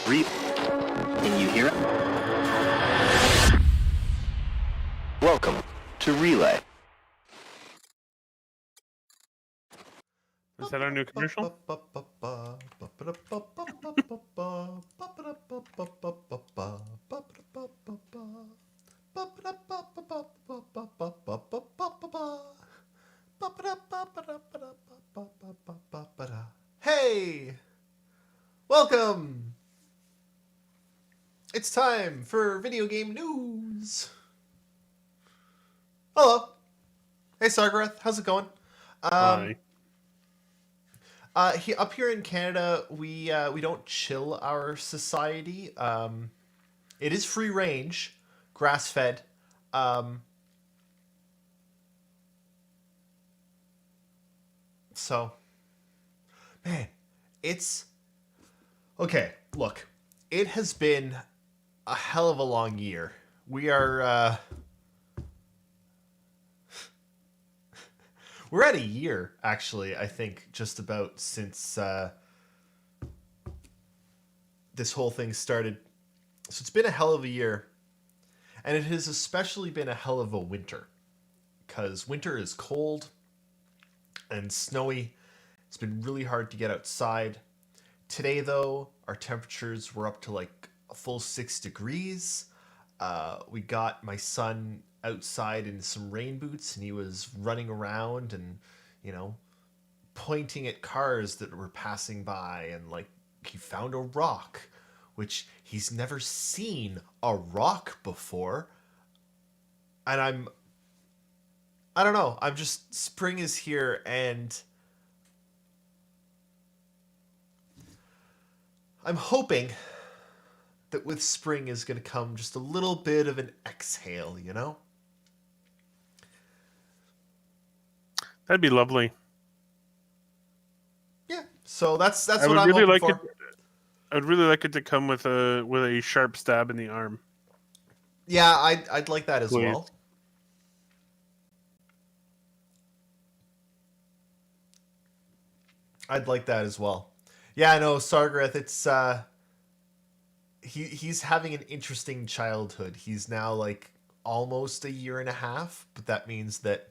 Can you hear it? Welcome to Relay. Is that our new commercial? Hey! Welcome! It's time for video game news. Hello. Hey, Sargarath. How's it going? Hi. Up here in Canada, we don't chill our society. It is free range, grass fed. So, man, it's okay. Look, it has been a hell of a long year. We are we're at a year, actually, I think, just about since this whole thing started. So it's been a hell of a year. And it has especially been a hell of a winter. Because winter is cold and snowy. It's been really hard to get outside. Today, though, our temperatures were up to like a full 6 degrees. We got my son outside in some rain boots, and he was running around and, pointing at cars that were passing by, and like he found a rock, which he's never seen a rock before. And I don't know, I'm just, spring is here, and I'm hoping that with spring is going to come just a little bit of an exhale, That'd be lovely. Yeah, so that's I what would I'm really hoping like for. it. I'd really like it to come with a sharp stab in the arm. Yeah, I'd like that as Please. well. I'd like that as well. Yeah, I know, Sargarath, it's he's having an interesting childhood. He's now like almost a year and a half, but that means that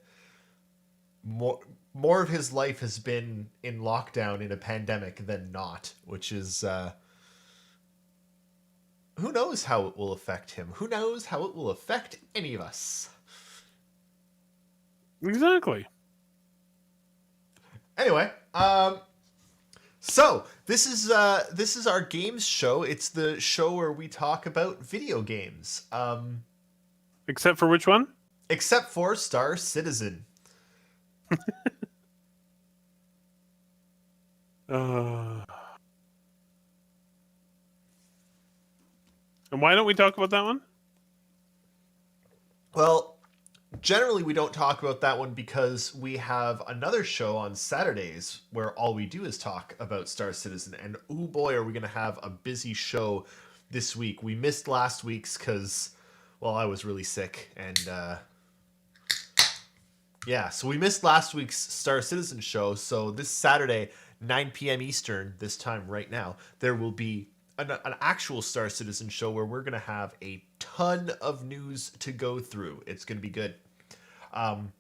more of his life has been in lockdown in a pandemic than not, which is who knows how it will affect him? Who knows how it will affect any of us? Exactly. Anyway, so this is our games show. It's the show where we talk about video games. Except for which one? Except for Star Citizen. And why don't we talk about that one? Well, generally we don't talk about that one because we have another show on Saturdays where all we do is talk about Star Citizen. And oh boy, are we going to have a busy show this week. We missed last week's because, well, I was really sick. And yeah, so we missed last week's Star Citizen show. So this Saturday, 9 p.m. Eastern, this time right now, there will be an actual Star Citizen show where we're going to have a ton of news to go through. It's going to be good. And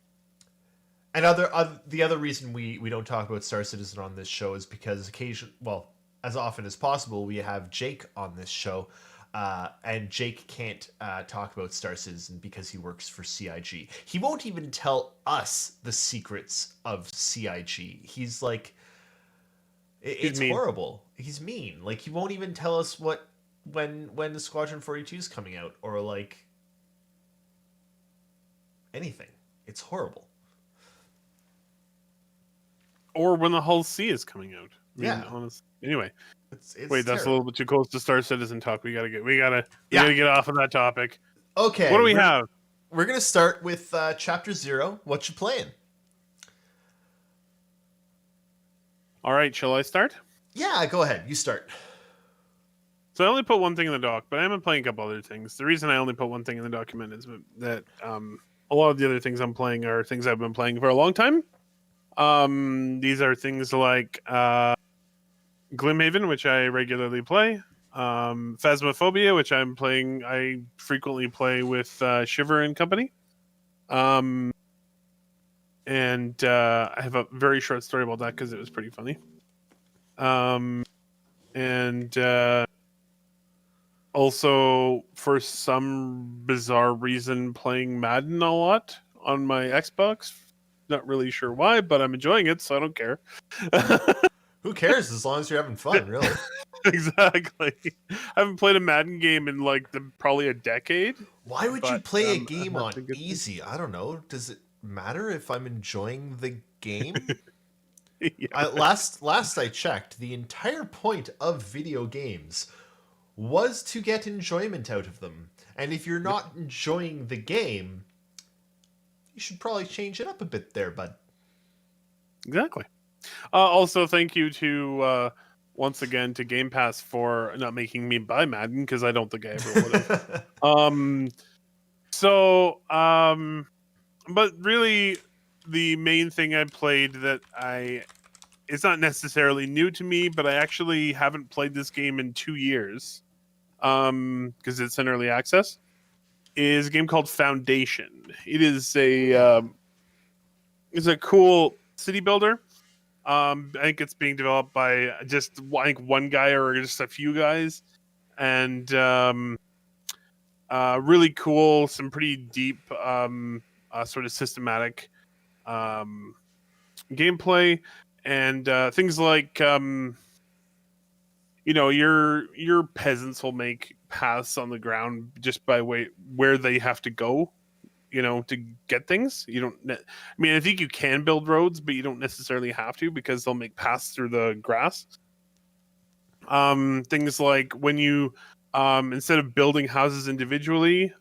the other reason we don't talk about Star Citizen on this show is because as often as possible, we have Jake on this show, and Jake can't talk about Star Citizen because he works for CIG. He won't even tell us the secrets of CIG. He's like, it's horrible. He's mean. Like, he won't even tell us when the Squadron 42 is coming out, or like anything. It's horrible. Or when the Hull C is coming out. Yeah. Honestly. Anyway. It's Wait, that's terrible. a little bit too close to Star Citizen talk. We gotta get off of that topic. Okay. What do we have? We're gonna start with Chapter 0. What you playing? All right, shall I start? Yeah, go ahead. You start. So I only put one thing in the doc, but I am playing a couple other things. The reason I only put one thing in the document is that a lot of the other things I'm playing are things I've been playing for a long time. These are things like Glimhaven, which I regularly play. Phasmophobia, which I frequently play with Shiver and company. And I have a very short story about that because it was pretty funny. And also, for some bizarre reason, playing Madden a lot on my Xbox. Not really sure why, but I'm enjoying it, so I don't care. Who cares as long as you're having fun, really? Exactly. I haven't played a Madden game in probably a decade. Why would you But, play a I'm game having on a good time. easy? I don't know. Does it matter if I'm enjoying the game? Yeah. Last I checked, the entire point of video games was to get enjoyment out of them. And if you're not enjoying the game, you should probably change it up a bit there, bud. Exactly. Also, thank you to once again to Game Pass for not making me buy Madden because I don't think I ever would have. But really, the main thing I played it's not necessarily new to me, but I actually haven't played this game in 2 years because it's in early access. Is a game called Foundation. It is it's a cool city builder. I think it's being developed by just one guy or just a few guys, and really cool. Some pretty deep, sort of systematic gameplay, and things like your peasants will make paths on the ground just by where they have to go, to get things. I think you can build roads, but you don't necessarily have to because they'll make paths through the grass. Things like when you instead of building houses individually,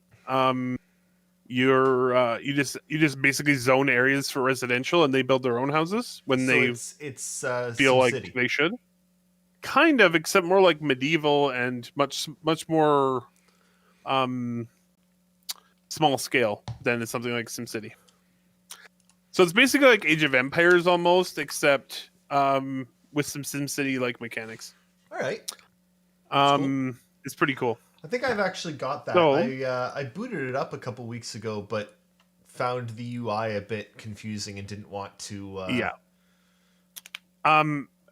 you just basically zone areas for residential, and they build their own houses when So they it's feel like SimCity. they should. Kind of, except more like medieval and much more small scale than it's something like SimCity. So it's basically like Age of Empires almost, except with some SimCity like mechanics. All right. Cool. It's pretty cool. I think I've actually got that. So, I booted it up a couple weeks ago, but found the UI a bit confusing and didn't want to. Yeah.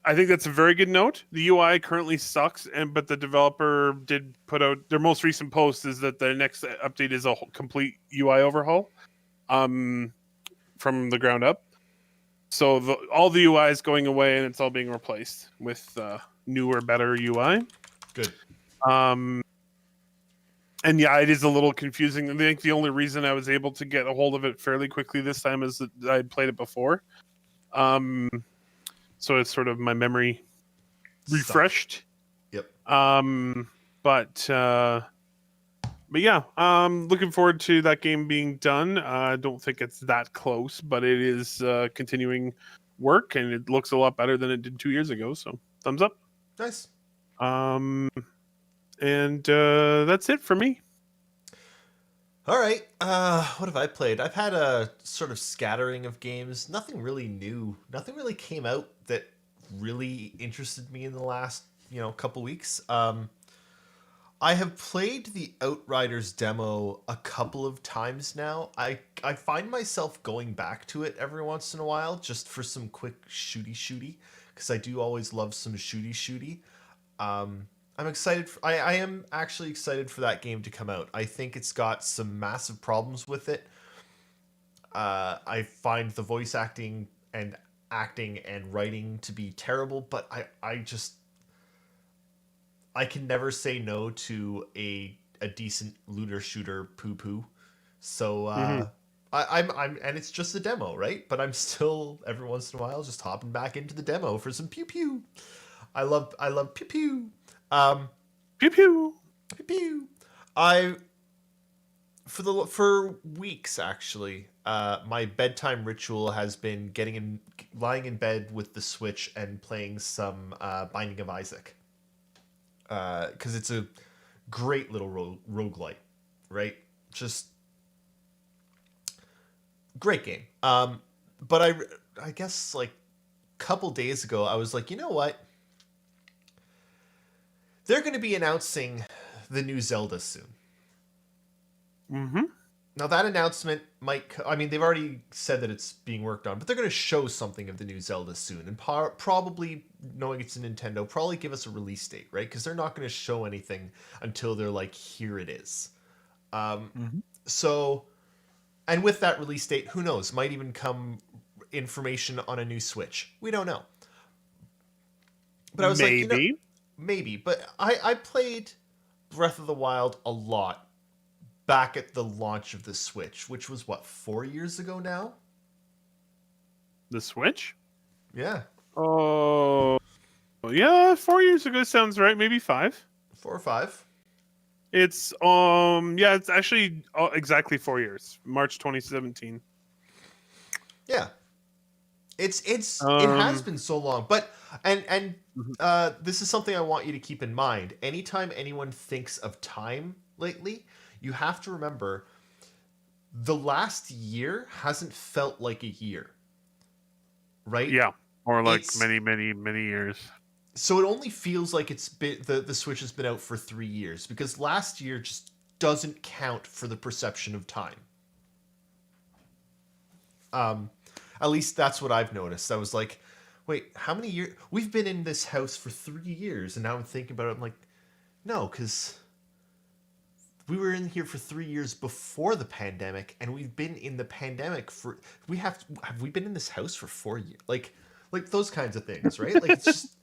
I think that's a very good note. The UI currently sucks, but the developer did put out their most recent post is that the next update is a complete UI overhaul, from the ground up. So all the UI is going away, and it's all being replaced with newer, better UI. Good. And yeah, it is a little confusing. I think the only reason I was able to get a hold of it fairly quickly this time is that I played it before. So it's sort of my memory refreshed. Yep. But yeah, looking forward to that game being done. I don't think it's that close, but it is continuing work, and it looks a lot better than it did 2 years ago. So thumbs up. Nice. And that's it for me. All right. What have I played? I've had a sort of scattering of games. Nothing really new. Nothing really came out that really interested me in the last, couple weeks. I have played the Outriders demo a couple of times now. I find myself going back to it every once in a while just for some quick shooty because I do always love some shooty. I'm excited. I am actually excited for that game to come out. I think it's got some massive problems with it. I find the voice acting and writing to be terrible, but I can never say no to a decent looter shooter poo. So I'm and it's just a demo, right? But I'm still every once in a while just hopping back into the demo for some pew pew. I love pew pew. Pew pew. Pew pew. For weeks actually, my bedtime ritual has been lying in bed with the Switch and playing some Binding of Isaac. Because it's a great little roguelite, right? Just great game. But I guess like a couple days ago, I was like, you know what? they're going to be announcing the new Zelda soon. Mm-hmm. Now that announcement might, I mean, they've already said that it's being worked on, but they're going to show something of the new Zelda soon, and probably, knowing it's a Nintendo, probably give us a release date, right? Because they're not going to show anything until they're like, here it is. So, and with that release date, who knows? Might even come information on a new Switch. We don't know. But I was like, maybe. But I played Breath of the Wild a lot back at the launch of the Switch, which was, what, 4 years ago now? The Switch? Yeah. Oh, yeah, 4 years ago sounds right. Maybe 5. 4 or 5. It's it's actually exactly 4 years. March 2017. Yeah. It has been so long, but and this is something I want you to keep in mind. Anytime anyone thinks of time lately, you have to remember the last year hasn't felt like a year, right? Yeah, or like many years. So it only feels like it's been the Switch has been out for 3 years, because last year just doesn't count for the perception of time. At least that's what I've noticed. I was like, wait, how many years? We've been in this house for 3 years, and now I'm thinking about it. I'm like, no, because we were in here for 3 years before the pandemic, and we've been in the pandemic for. Have we been in this house for 4 years? Like those kinds of things, right? Like, it's just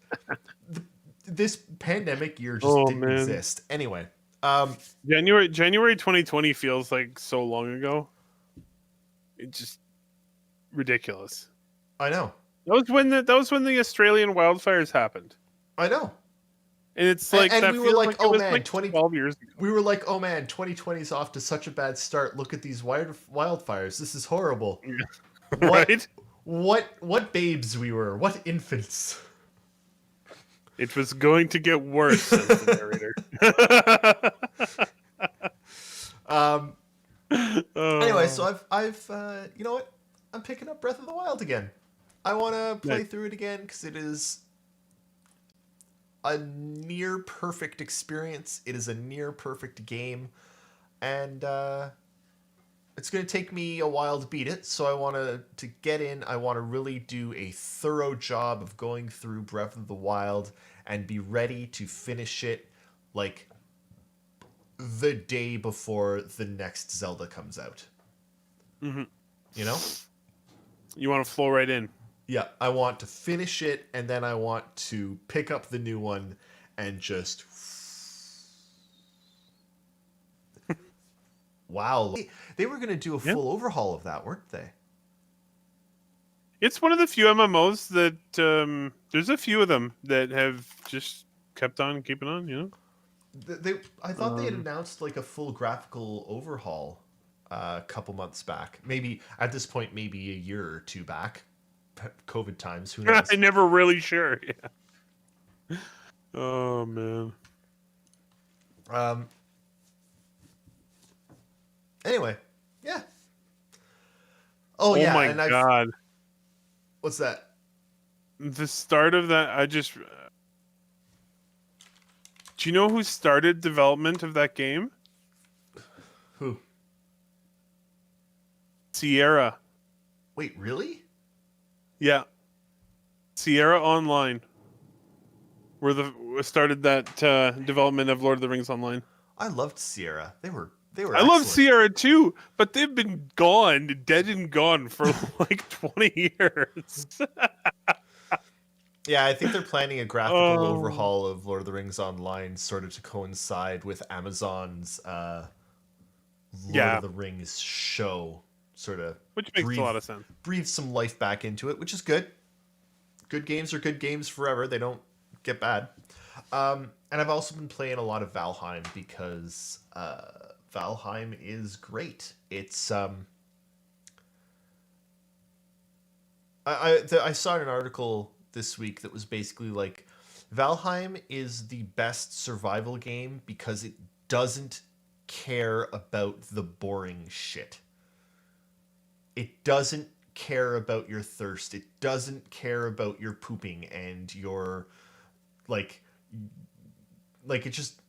this pandemic year just didn't exist. Anyway, January 2020 feels like so long ago. It just ridiculous. I know. That was when the Australian wildfires happened. I know. And it's like, and that we were like, oh man, 12 years ago. We were like, oh man, 2020 is off to such a bad start. Look at these wildfires. This is horrible. Yeah. Right? What babes we were. What infants. It was going to get worse, says the narrator. Anyway, so I've you know what? I'm picking up Breath of the Wild again. I want to play through it again because it is a near perfect experience. It is a near perfect game, and it's going to take me a while to beat it. So I want to get in. I want to really do a thorough job of going through Breath of the Wild and be ready to finish it like the day before the next Zelda comes out. Mm-hmm. You know? You want to flow right in. Yeah, I want to finish it, and then I want to pick up the new one and just... Wow. They were going to do a full overhaul of that, weren't they? It's one of the few MMOs that... there's a few of them that have just kept on keeping on, you know? I thought they had announced like a full graphical overhaul a couple months back. Maybe, at this point, maybe a year or two back. COVID times, who knows? I'm never really sure. Yeah. Oh man. Anyway, yeah. Oh yeah. My God. What's that? The start of that. Do you know who started development of that game? Who? Sierra. Wait, really? Yeah. Sierra Online. Started that development of Lord of the Rings Online. I loved Sierra. They were I love Sierra too, but they've been dead and gone for like 20 years. Yeah, I think they're planning a graphical overhaul of Lord of the Rings Online, sort of to coincide with Amazon's Lord of the Rings show, sort of. Which makes a lot of sense. Breathe some life back into it, which is good. Good games are good games forever. They don't get bad. And I've also been playing a lot of Valheim because Valheim is great. It's I saw an article this week that was basically like, Valheim is the best survival game because it doesn't care about the boring shit. It doesn't care about your thirst. It doesn't care about your pooping and your, like, like it just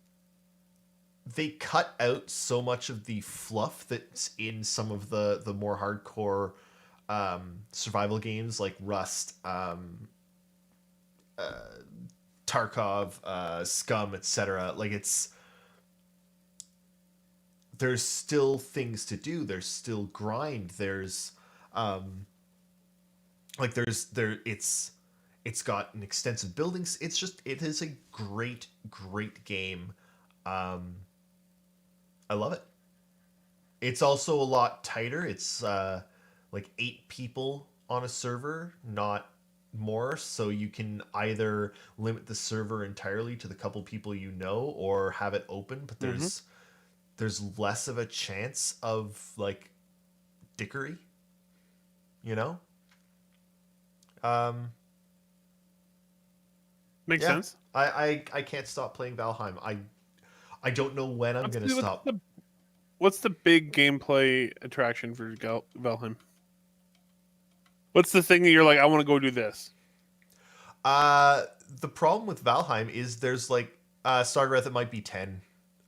they cut out so much of the fluff that's in some of the more hardcore survival games like Rust, Tarkov, Scum, etc. Like there's still things to do. There's still grind. There's it's got an extensive buildings. It is a great game. I love it. It's also a lot tighter. It's like 8 people on a server, not more. So you can either limit the server entirely to the couple people you know, or have it open. But there's less of a chance of like dickery, you know. Makes Yeah, sense. I can't stop playing Valheim. I don't know when I'm gonna stop. What's the big gameplay attraction for Valheim? What's the thing that you're like, I want to go do this? The problem with Valheim is there's like Stargreth, it might be 10.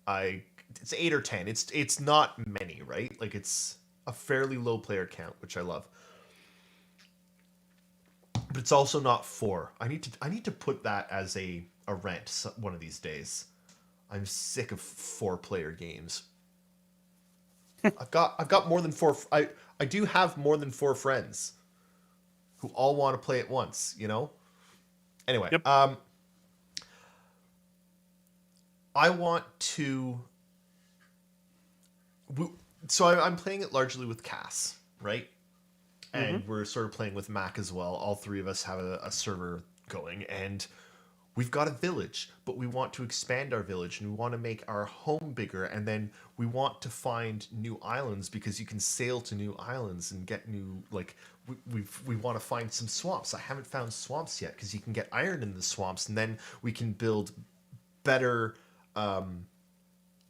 It's 8 or 10. It's not many, right? Like it's a fairly low player count, which I love. But it's also not 4. I need to put that as a rent one of these days. I'm sick of 4-player games. I've got more than 4. I do have more than 4 friends who all want to play at once, you know? Anyway, Yep. I want to. So I'm playing it largely with Cass, right? And we're sort of playing with Mac as well. All 3 of us have a server going, and we've got a village, but we want to expand our village, and we want to make our home bigger, and then we want to find new islands because you can sail to new islands and get new, like, we want to find some swamps. I haven't found swamps yet because you can get iron in the swamps, and then we can build better,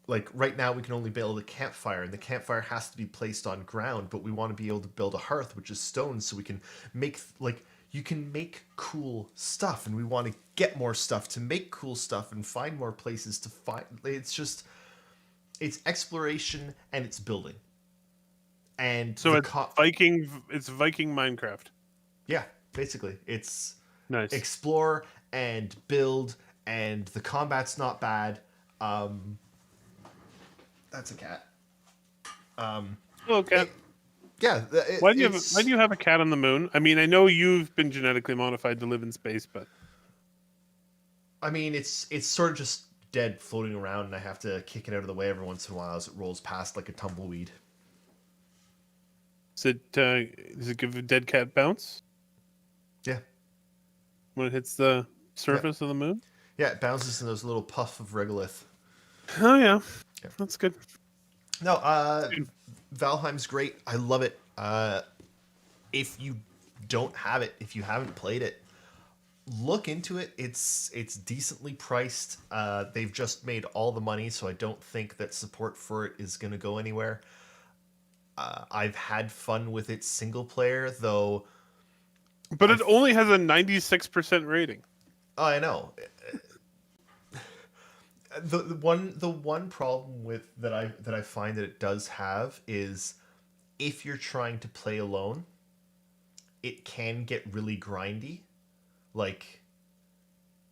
like right now we can only build a campfire, and the campfire has to be placed on ground, but we want to be able to build a hearth, which is stone, so we can make, like, you can make cool stuff, and we want to get more stuff to make cool stuff and find more places to find. It's exploration and it's building. And So it's Viking Minecraft. Yeah, basically. It's Nice. explore and build, and the combat's not bad. That's a cat. Hello, cat. Yeah. Why do you have a cat on the moon? I mean, I know you've been genetically modified to live in space, but I mean, it's sort of just dead floating around, and I have to kick it out of the way every once in a while as it rolls past like a tumbleweed. does it give a dead cat bounce Yeah. when it hits the surface of the moon? Yeah, it bounces in those little puff of regolith. Oh yeah, Yeah. that's good. No, Valheim's great. I love it. If you don't have it, if you haven't played it, look into it. It's decently priced. They've just made all the money, so I don't think that support for it is going to go anywhere. I've had fun with it single player, though. But it only has a 96% rating. Oh, I know. The one problem with that I find that it does have is if you're trying to play alone, it can get really grindy. Like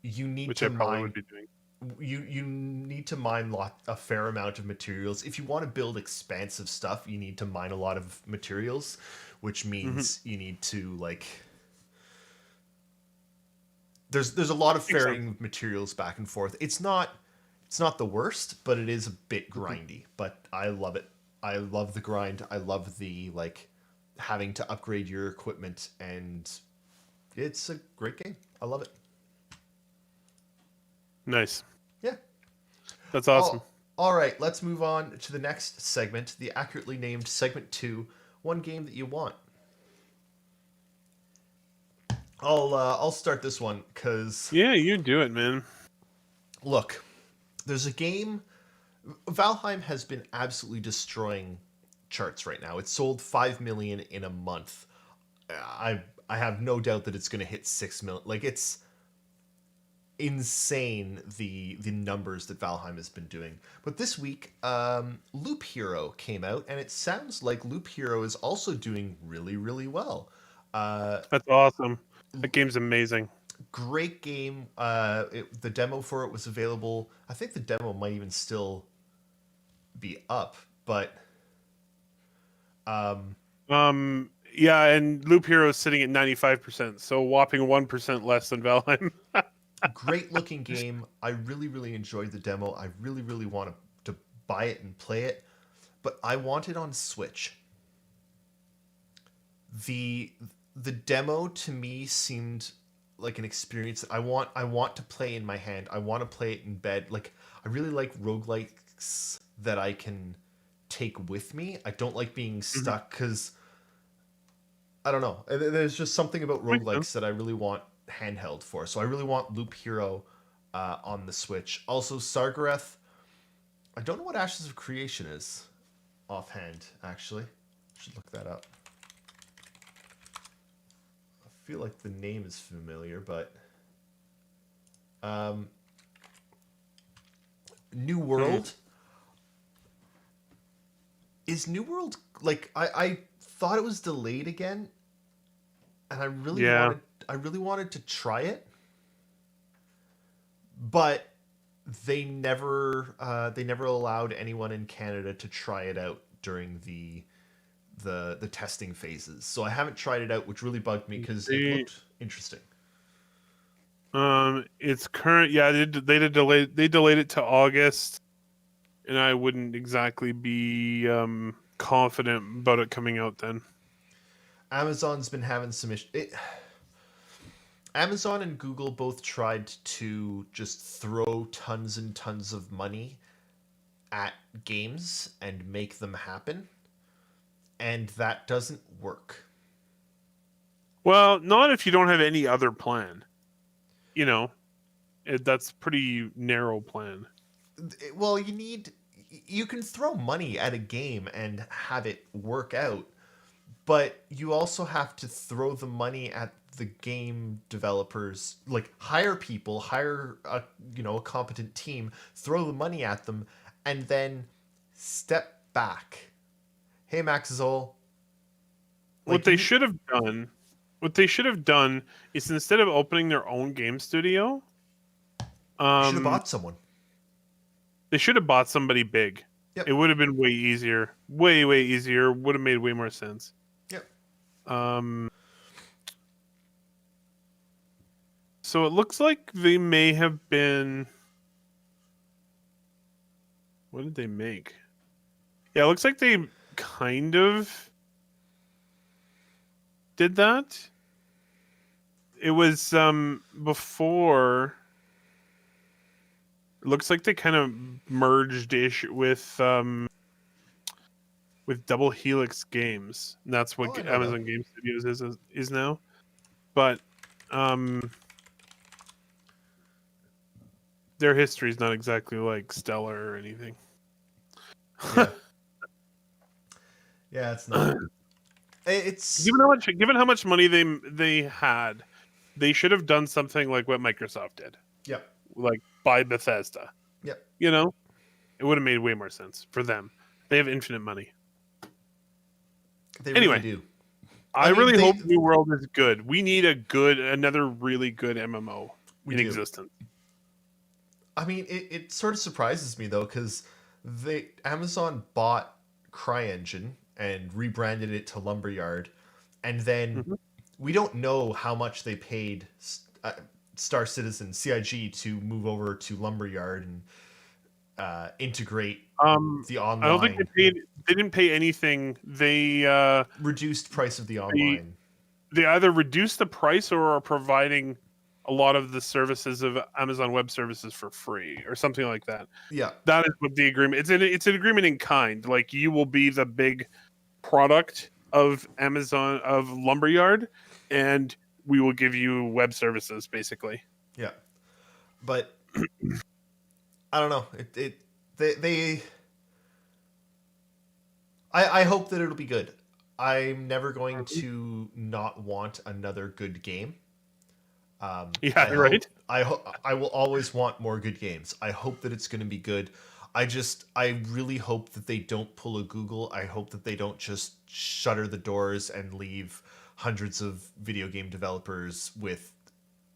you need Which to I probably mine would be doing. you need to mine a fair amount of materials. If you want to build expansive stuff, you need to mine a lot of materials, which means you need to like there's a lot of ferrying materials back and forth. It's not the worst, but it is a bit grindy. But I love it. I love the grind. I love the like having to upgrade your equipment, and it's a great game. I love it. Nice. Yeah. That's awesome. All right, let's move on to the next segment, the accurately named segment 2, one game that you want. I'll start this one because Yeah, you do it, man. look, there's a game. Valheim has been absolutely destroying charts right now. It sold 5 million in a month. I have no doubt that it's going to hit 6 million. Like insane the numbers that Valheim has been doing. But this week, Loop Hero came out, and it sounds like Loop Hero is also doing really, really well. That's awesome. That game's amazing. Great game. The demo for it was available. I think the demo might even still be up, but Yeah, and Loop Hero is sitting at 95%, so a whopping 1% less than Valheim. great looking game. I really, really enjoyed the demo. I really, really want to buy it and play it, but I want it on Switch. The demo to me seemed like an experience that I want to play in my hand. I want to play it in bed. Like, I really like roguelikes that I can take with me. I don't like being stuck because I don't know. There's just something about roguelikes that I really want handheld for. So I really want Loop Hero on the Switch. Also, Sargareth. I don't know what Ashes of Creation is offhand, actually. Should look that up. I feel like the name is familiar, but New World. Is New World like I thought it was delayed again, and I really wanted to try it, but they never allowed anyone in Canada to try it out during the testing phases. So I haven't tried it out, which really bugged me because it looked interesting. It's current. Yeah, they delayed it to August, and I wouldn't exactly be confident about it coming out then. Amazon's been having some issues. Amazon and Google both tried to just throw tons and tons of money at games and make them happen, and that doesn't work. Well, not if you don't have any other plan. You know, that's pretty narrow plan. Well, you can throw money at a game and have it work out, but you also have to throw the money at the game developers, like hire people, hire a competent team, throw the money at them, and then step back. Hey, Max Zoll. What they should have done is, instead of opening their own game studio, should have bought someone. They should have bought somebody big. Yep. It would have been way easier. Way easier. Would have made way more sense. Yep. So it looks like they may have been. What did they make? Yeah, it looks like they kind of did that. It was before. It looks like they kind of merged ish with Double Helix Games. And that's what Amazon Game Studios is now. But their history is not exactly like stellar or anything. Yeah, yeah, it's not. It's given how much money they had, they should have done something like what Microsoft did. Yep. Like buy Bethesda. Yep. You know, it would have made way more sense for them. They have infinite money. They really do. I really hope New World is good. We need another really good MMO in existence. I mean, it sort of surprises me though, because Amazon bought CryEngine and rebranded it to Lumberyard, and then we don't know how much they paid Star Citizen CIG to move over to Lumberyard and integrate the online. I don't think they didn't pay anything. They reduced price of the online. They either reduced the price or are providing a lot of the services of Amazon Web Services for free or something like that. Yeah, that is what the agreement. It's an agreement in kind. Like, you will be the big product of Amazon, of Lumberyard, and we will give you web services, basically. Yeah, but I don't know. I hope that it'll be good. I'm never going to not want another good game. Yeah, right. I will always want more good games. I hope that it's going to be good. I really hope that they don't pull a Google. I hope that they don't just shutter the doors and leave hundreds of video game developers with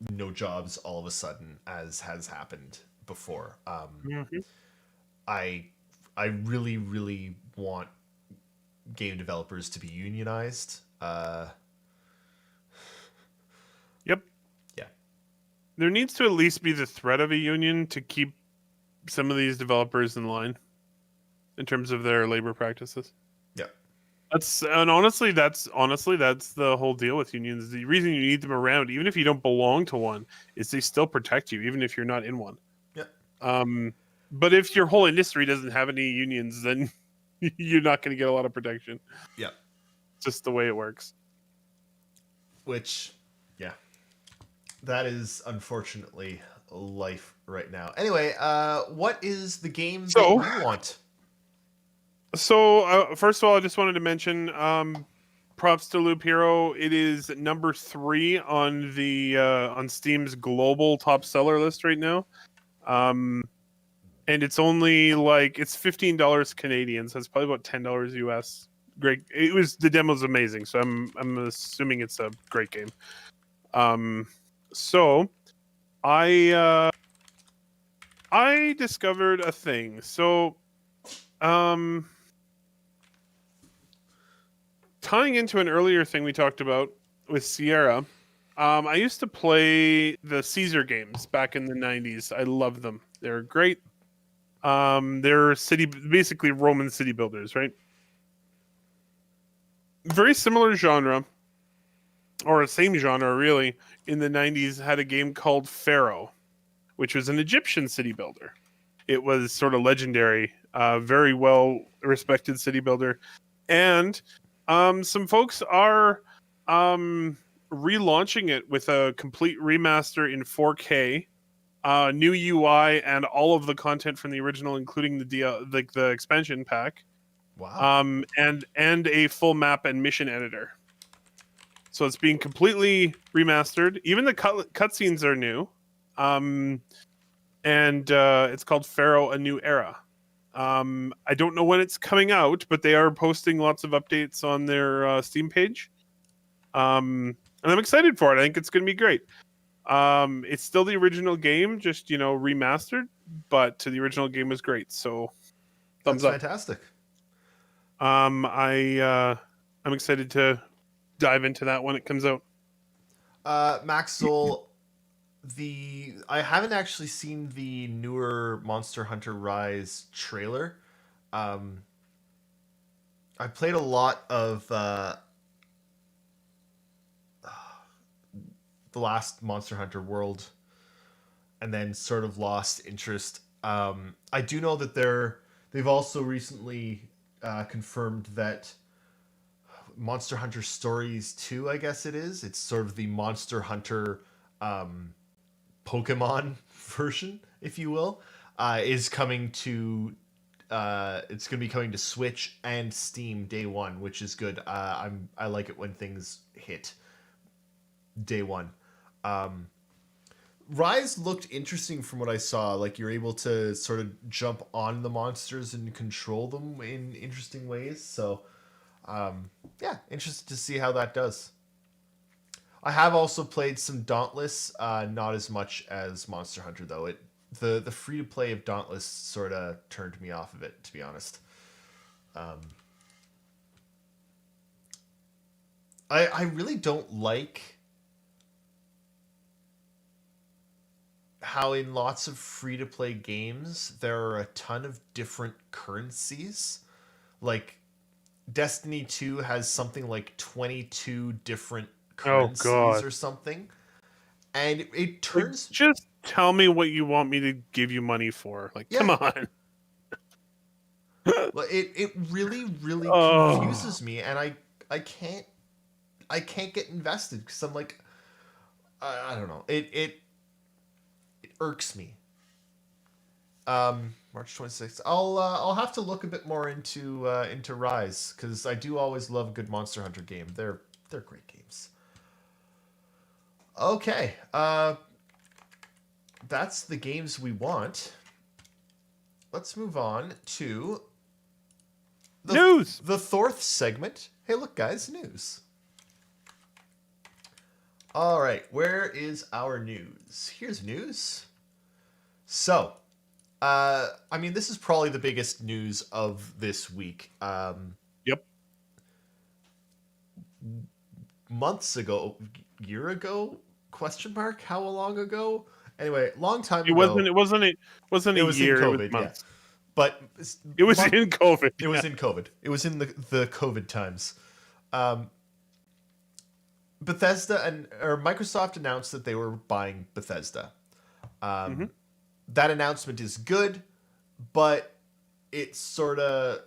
no jobs all of a sudden, as has happened before. Mhm. I I really really want game developers to be unionized. Yep. Yeah, There needs to at least be the threat of a union to keep some of these developers in line in terms of their labor practices. yeah, That's the whole deal with unions. The reason you need them around, even if you don't belong to one, is they still protect you, even if you're not in one. yeah. But if your whole industry doesn't have any unions, then you're not going to get a lot of protection. Yeah. Just the way it works. Which, yeah, that is unfortunately life right now. Anyway, what is the game that you want? So, first of all, I just wanted to mention, props to Loop Hero. It is number 3 on the on Steam's global top seller list right now. And it's only like it's $15 Canadian, so it's probably about $10 US. Great. The demo's amazing, so I'm assuming it's a great game. So I discovered a thing. So tying into an earlier thing we talked about with Sierra, I used to play the Caesar games back in the 90s. I love them. They're great. They're basically Roman city builders, right? Very similar genre, or same genre, really. In the 90s, had a game called Pharaoh, which was an Egyptian city builder. It was sort of legendary, very well respected city builder. And some folks are relaunching it with a complete remaster in 4K, new UI, and all of the content from the original, including the expansion pack. Wow. And a full map and mission editor. So it's being completely remastered. Even the cutscenes are new. And it's called Pharaoh: A New Era. I don't know when it's coming out, but they are posting lots of updates on their Steam page. And I'm excited for it. I think it's going to be great. It's still the original game, just remastered, but the original game was great. So thumbs That's up. fantastic. I'm excited to dive into that when it comes out. Max Zoll, I haven't actually seen the newer Monster Hunter Rise trailer. I played a lot of the last Monster Hunter World, and then sort of lost interest. I do know that they've also recently confirmed that Monster Hunter Stories 2, I guess it is. It's sort of the Monster Hunter Pokemon version, if you will, is coming to. It's going to be coming to Switch and Steam day one, which is good. I like it when things hit day one. Rise looked interesting from what I saw. Like, you're able to sort of jump on the monsters and control them in interesting ways. So, yeah, interested to see how that does. I have also played some Dauntless, not as much as Monster Hunter though. The free to play of Dauntless sort of turned me off of it, to be honest. I really don't like how in lots of free to play games there are a ton of different currencies. Like Destiny 2 has something like 22 different currencies or something. And it turns... Just tell me what you want me to give you money for. Like, come on. Well, it really, really confuses me, and I can't get invested because I'm like, I don't know. It irks me. March 26th. I'll have to look a bit more into Rise, because I do always love a good Monster Hunter game. They're great games. Okay. That's the games we want. Let's move on to News. the fourth segment. Hey, look, guys, news. All right, where is our news? Here's news. So, I mean, this is probably the biggest news of this week. Yep. Months ago, year ago? Question mark? How long ago? Anyway, long time It ago. wasn't. It wasn't. It wasn't It a was in year. It COVID, was yeah. months. But It was in COVID. It was in COVID. It was in the COVID times. Bethesda or Microsoft announced that they were buying Bethesda. That announcement is good, but it's sort of,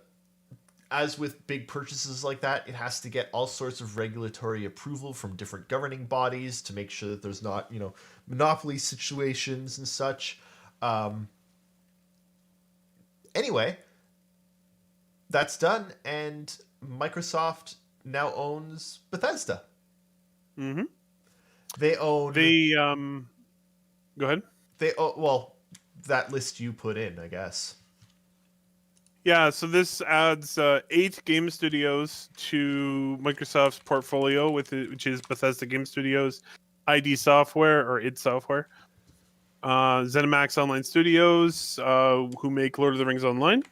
as with big purchases like that, it has to get all sorts of regulatory approval from different governing bodies to make sure that there's not, monopoly situations and such. Anyway, that's done, and Microsoft now owns Bethesda. Mm-hmm. They own. Go ahead. That list you put in, I guess. Yeah, so this adds 8 game studios to Microsoft's portfolio, which is Bethesda Game Studios, ID Software or id Software, ZeniMax Online Studios, who make Lord of the Rings Online.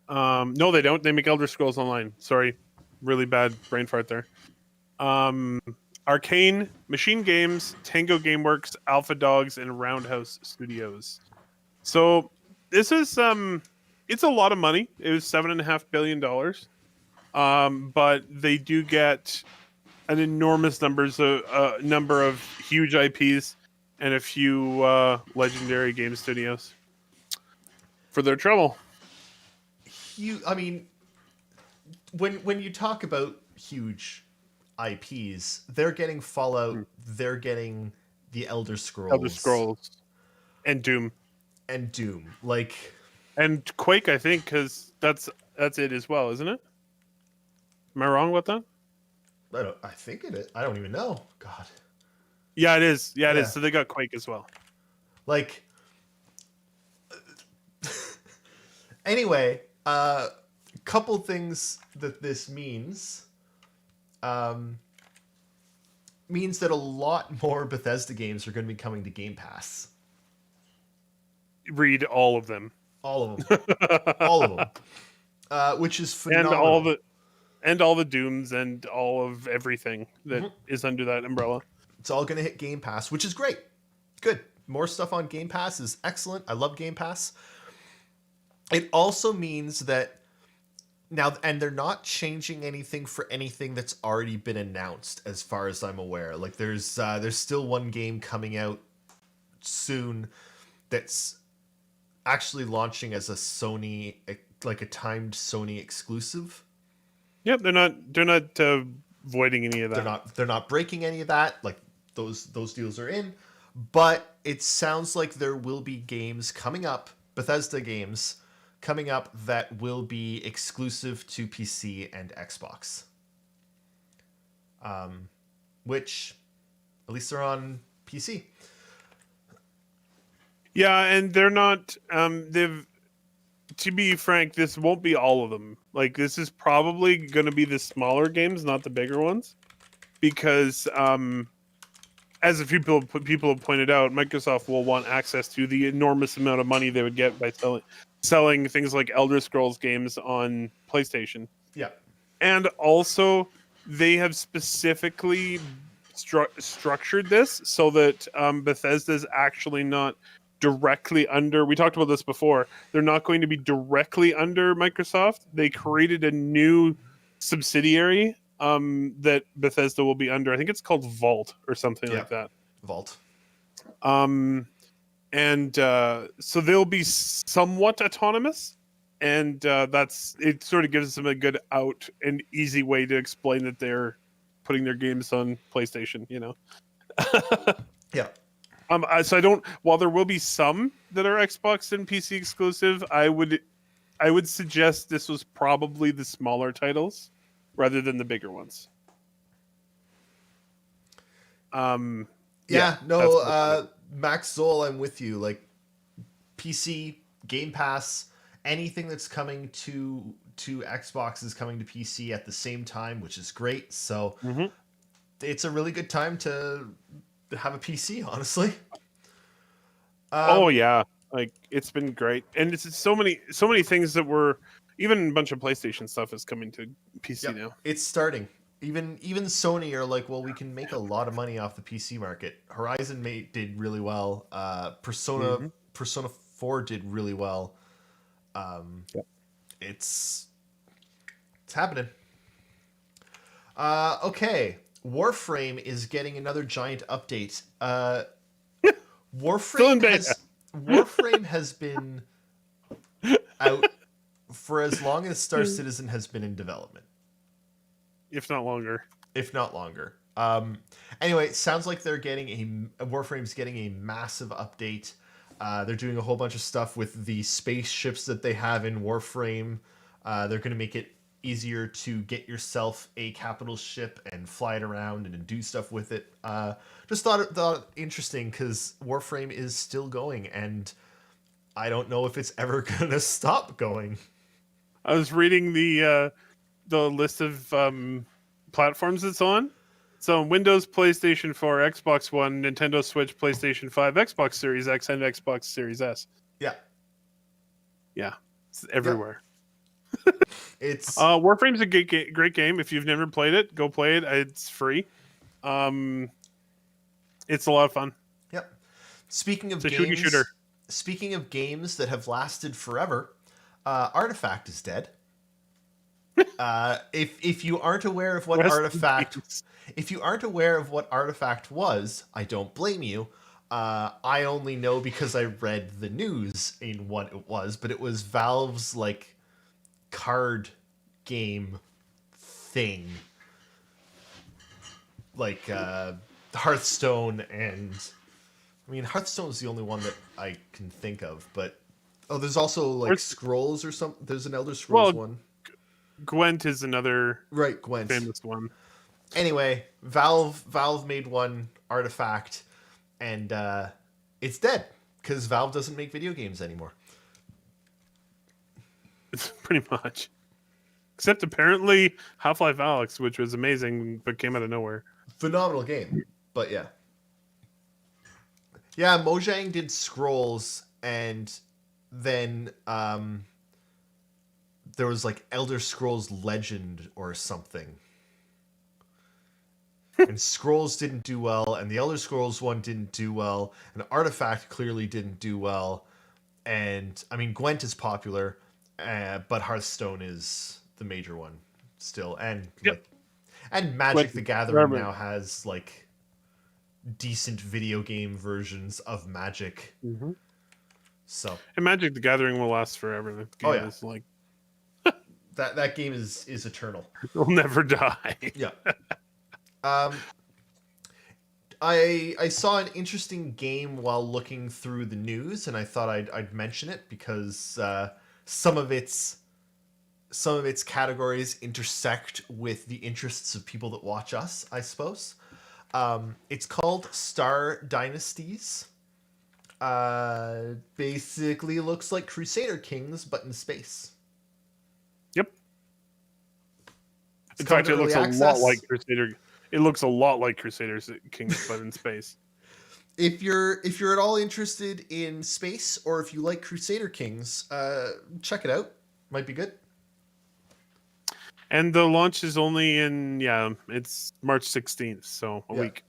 No, they don't. They make Elder Scrolls Online. Sorry, really bad brain fart there. Arcane, Machine Games, Tango Gameworks, Alpha Dogs, and Roundhouse Studios. So this is it's a lot of money. It was $7.5 billion. But they do get an enormous number of huge IPs and a few legendary game studios for their trouble. I mean, when you talk about huge IPs, they're getting Fallout, they're getting the Elder Scrolls, and Doom, like, and Quake. I think because that's it as well, isn't it? Am I wrong with that? I think it is. I don't even know. God. Yeah, it is. Yeah, it is. So they got Quake as well. Like, anyway, couple things that this means. Means that a lot more Bethesda games are going to be coming to Game Pass. Read all of them. All of them. All of them. Which is phenomenal. And all the Dooms and all of everything that is under that umbrella. It's all going to hit Game Pass, which is great. Good. More stuff on Game Pass is excellent. I love Game Pass. It also means that now, and they're not changing anything for anything that's already been announced, as far as I'm aware. Like, there's still one game coming out soon that's actually launching as a Sony, like a timed Sony exclusive. Yep, they're not voiding any of that. They're not breaking any of that. Like, those deals are in. But it sounds like there will be games coming up, Bethesda games coming up, that will be exclusive to PC and Xbox. Which, at least they're on PC. Yeah, and they're not. To be frank, this won't be all of them. Like, this is probably going to be the smaller games, not the bigger ones, because as a few people have pointed out, Microsoft will want access to the enormous amount of money they would get by selling things like Elder Scrolls games on PlayStation. Yeah. And also, they have specifically structured this so that Bethesda's actually not directly under. We talked about this before. They're not going to be directly under Microsoft. They created a new subsidiary that Bethesda will be under. I think it's called Vault or something like that. Vault. So they'll be somewhat autonomous, and it sort of gives them a good out and easy way to explain that they're putting their games on PlayStation, Yeah. So I don't. While there will be some that are Xbox and PC exclusive, I would suggest this was probably the smaller titles rather than the bigger ones. Yeah, that's no, about it. Max Zoll, I'm with you. Like PC, Game Pass, anything that's coming to Xbox is coming to PC at the same time, which is great. So Mhm. it's a really good time to have a PC, honestly. Oh yeah, like it's been great, and it's so many things that were even a bunch of PlayStation stuff is coming to PC Yep, now. it's starting. Even Sony are like, well, we can make a lot of money off the PC market. Horizon Mate did really well. Hmm. Persona 4 did really well. Um, Yep. it's happening. Okay, Warframe is getting another giant update. Still in beta. Warframe has been out for as long as Star Citizen has been in development, If not longer. if not longer. Anyway, it sounds like they're getting Warframe's getting a massive update. They're doing a whole bunch of stuff with the spaceships that they have in Warframe. They're going to make it easier to get yourself a capital ship and fly it around and do stuff with it. Just thought it interesting because Warframe is still going, and I don't know if it's ever going to stop going. I was reading the list of platforms it's on. So Windows, PlayStation 4, Xbox One, Nintendo Switch, PlayStation 5, Xbox Series X, and Xbox Series S. Yeah, Yeah, it's everywhere. it's Warframe's a great game. If you've never played it, go play it. It's free. It's a lot of fun. yep. Speaking of It's a shooty shooter. speaking of games that have lasted forever, Artifact is dead. If you aren't aware of what Rest in Artifact peace. if you aren't aware of what Artifact was, I don't blame you. I only know because I read the news in what it was, but it was Valve's like card game thing, like Hearthstone, and I mean Hearthstone's the only one that I can think of, but there's also like Where's- Scrolls or something. There's an Elder Scrolls Well, one, Gwent is another right? Gwent. famous one. Anyway, Valve made one, Artifact, and it's dead because Valve doesn't make video games anymore. It's pretty much. Except apparently Half-Life Alyx, which was amazing but came out of nowhere. Phenomenal game, but yeah. Mojang did Scrolls, and then there was like Elder Scrolls Legend or something. And Scrolls didn't do well, and the Elder Scrolls one didn't do well, and Artifact clearly didn't do well. And I mean, Gwent is popular, but Hearthstone is the major one still. And Yep. and Magic Gwent the is Gathering forever. now has like decent video game versions of Magic. Mm-hmm. So And Magic the Gathering will last forever. The game yeah. is like that game is eternal. it'll never die. Yeah. I saw an interesting game while looking through the news, and I thought I'd mention it because some of its categories intersect with the interests of people that watch us, I suppose. It's called Star Dynasties. Basically looks like Crusader Kings, but in space. Yep. It's In coming fact, to it looks early a access. lot like Crusader. It looks a lot like Crusaders Kings, but in space. If you're at all interested in space, or if you like Crusader Kings, check it out. Might be good. And the launch is only in it's March 16th, so a Yeah. week.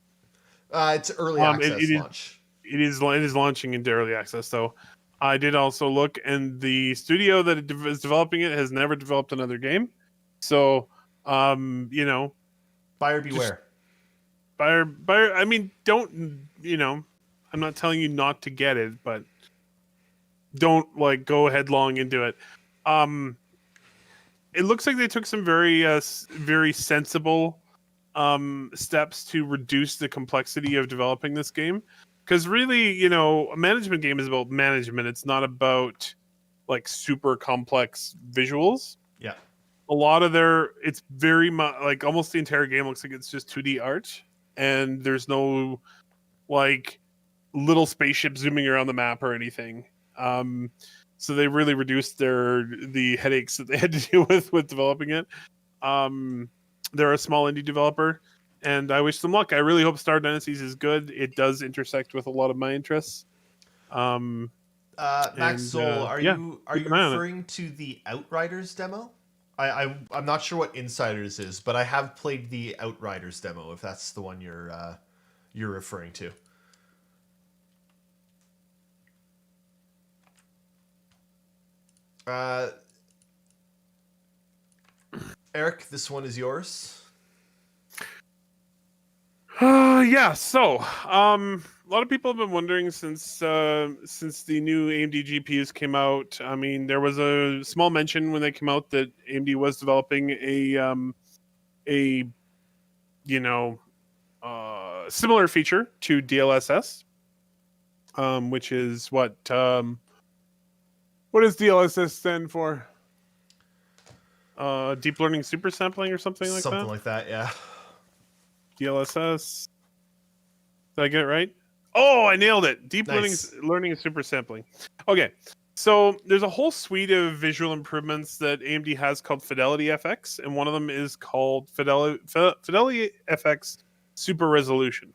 It's early access it launch. is launching into early access. So I did also look, and the studio that is developing it has never developed another game. So Buyer beware. buyer. I mean, don't I'm not telling you not to get it, but don't like go headlong into it. It looks like they took some very sensible steps to reduce the complexity of developing this game. Because really, a management game is about management. It's not about like super complex visuals. Yeah. A lot of it's very much like almost the entire game looks like it's just 2D art. and there's no like little spaceship zooming around the map or anything. So they really reduced the headaches that they had to deal with developing it. They're a small indie developer, and I wish them luck. I really hope Star Dynasties is good. It does intersect with a lot of my interests. Max Soul, are yeah, you keep an eye on it. referring to the Outriders demo? I'm not sure what Insiders is, but I have played the Outriders demo. If that's the one you're referring to. Eric, this one is yours. Yeah. So, a lot of people have been wondering since the new AMD GPUs came out. I mean, there was a small mention when they came out that AMD was developing a similar feature to DLSS, which is what does DLSS stand for? Deep learning super sampling or something like that. Something like that, yeah. DLSS. Did I get it right? Oh, I nailed it. Deep Nice. learning and super sampling. Okay. So there's a whole suite of visual improvements that AMD has called Fidelity FX, and one of them is called Fidelity FX Super Resolution,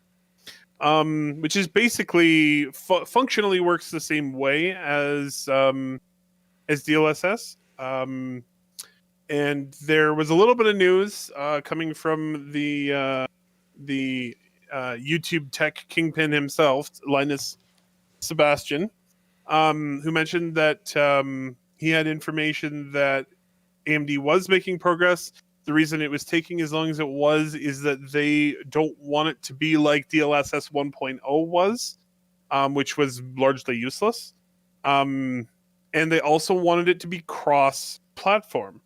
which is basically functionally works the same way as DLSS. And there was a little bit of news coming from the YouTube tech kingpin himself, Linus Sebastian, who mentioned that he had information that AMD was making progress. The reason it was taking as long as it was is that they don't want it to be like DLSS 1.0 was, which was largely useless. And they also wanted it to be cross-platform.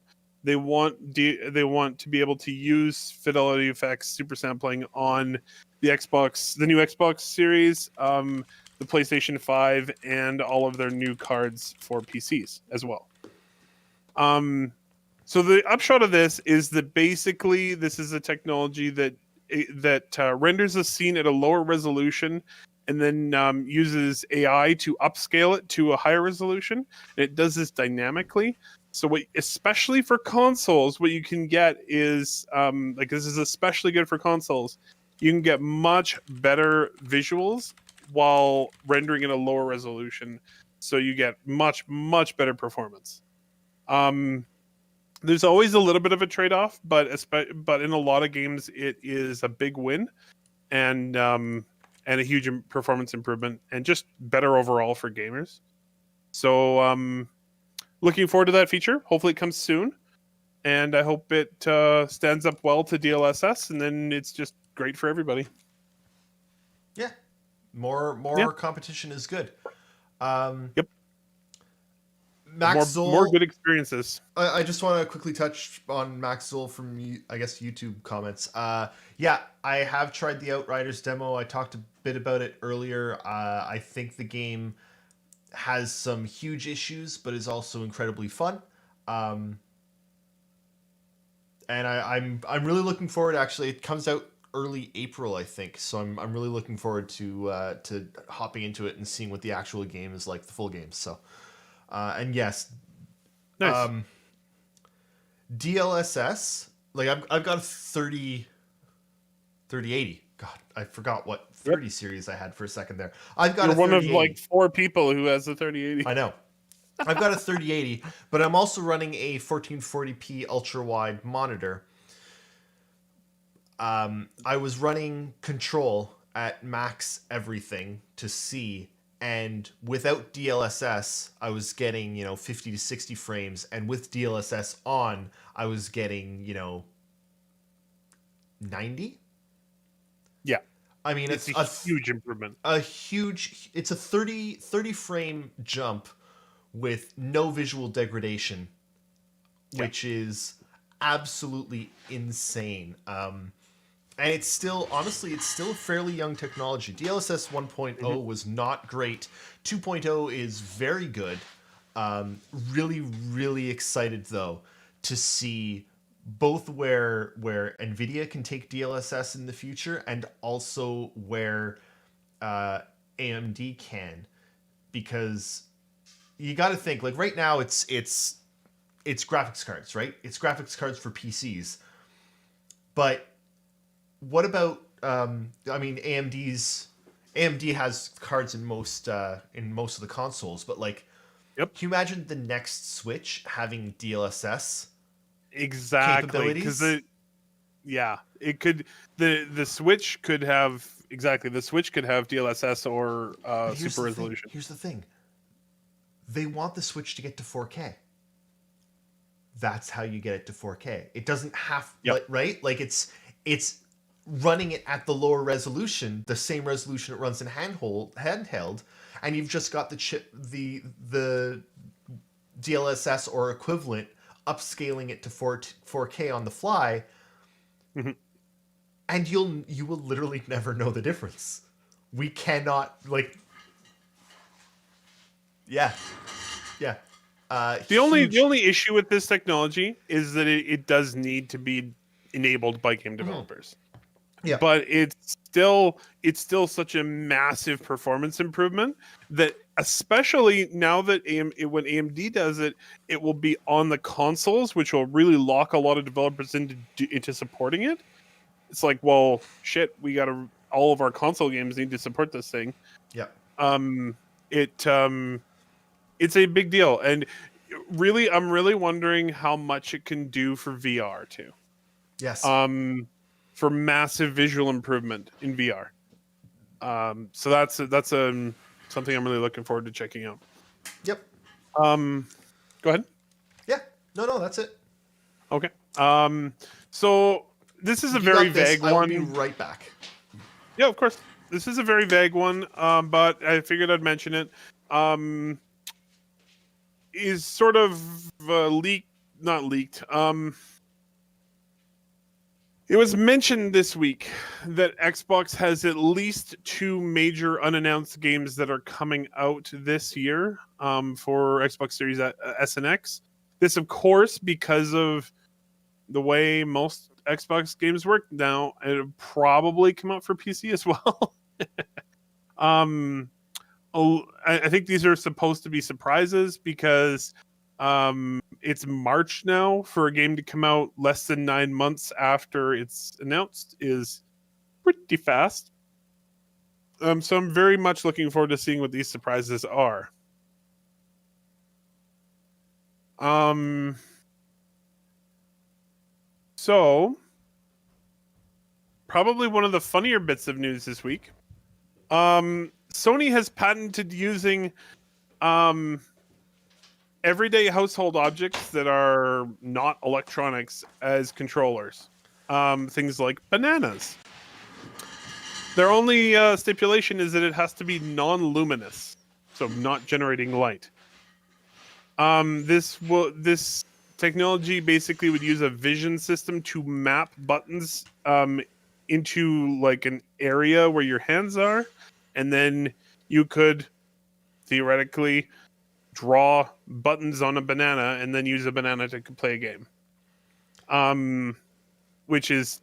They want to be able to use Fidelity FX super sampling on the new Xbox Series, the PlayStation 5, and all of their new cards for PCs as well. So the upshot of this is that basically this is a technology that renders a scene at a lower resolution and then uses AI to upscale it to a higher resolution. And it does this dynamically. So especially for consoles, what you can get is this is especially good for consoles. You can get much better visuals while rendering in a lower resolution. So you get much, much better performance. There's always a little bit of a trade-off, but in a lot of games, it is a big win and a huge performance improvement and just better overall for gamers. So looking forward to that feature. Hopefully it comes soon. And I hope it stands up well to DLSS, and then it's just great for everybody. Yeah. More competition is good. Yep. Max Zoll, more good experiences. I just want to quickly touch on Max Zoll from, I guess, YouTube comments. Yeah, I have tried the Outriders demo. I talked a bit about it earlier. I think the game has some huge issues, but is also incredibly fun. And I'm really looking forward. Actually, it comes out early April, I think. So I'm really looking forward to hopping into it and seeing what the actual game is like, the full game. So, and yes, nice. DLSS. Like I've got a 3080. God, I forgot what 30 series I had for a second there. I've got You're one of 3080. like 4 people who has a 3080. I know. I've got a 3080, but I'm also running a 1440p ultra wide monitor. I was running Control at max everything to see, and without DLSS, I was getting 50 to 60 frames, and with DLSS on, I was getting 90. Yeah. I mean, it's a huge improvement. It's a 30 frame jump with no visual degradation, which is absolutely insane. And it's still, honestly, it's still fairly young technology. DLSS 1.0 was not great. 2.0 is very good. Really, really excited, though, to see both where NVIDIA can take DLSS in the future and also where AMD can, because you got to think like right now it's graphics cards, right? It's graphics cards for PCs. But what about I mean AMD has cards in most of the consoles, but like Yep. can you imagine the next Switch having DLSS Exactly, because capabilities? it could the Switch could have the Switch could have DLSS or But super resolution. Here's the thing. They want the Switch to get to 4K. That's how you get it to 4K. It doesn't have Yep. right? Like it's running it at the lower resolution, the same resolution it runs in handheld, and you've just got the chip the DLSS or equivalent upscaling it to 4K on the fly. Mm-hmm. And you will literally never know the difference. We cannot like yeah. The only issue with this technology is that it does need to be enabled by game developers. Yeah. But it's still such a massive performance improvement that, especially now that when AMD does it, it will be on the consoles, which will really lock a lot of developers into supporting it. It's like, well, shit, all of our console games need to support this thing. Yeah. It's a big deal, and really, I'm really wondering how much it can do for VR too. Yes. For massive visual improvement in VR. So that's something I'm really looking forward to checking out. Yep. Go ahead. Yeah. No, that's it. Okay. So this is a You very got this. vague I will one. be right back. Yeah, of course. This is a very vague one, but I figured I'd mention it. Is sort of not leaked. It was mentioned this week that Xbox has at least 2 major unannounced games that are coming out this year for Xbox Series S and X. This, of course, because of the way most Xbox games work now, it'll probably come out for PC as well. I think these are supposed to be surprises because it's March now. For a game to come out less than 9 months after it's announced is pretty fast. So I'm very much looking forward to seeing what these surprises are. So probably one of the funnier bits of news this week. Sony has patented using everyday household objects that are not electronics as controllers. Things like bananas. Their only stipulation is that it has to be non-luminous, so not generating light. This technology basically would use a vision system to map buttons into like an area where your hands are, and then you could theoretically draw buttons on a banana and then use a banana to play a game. Which is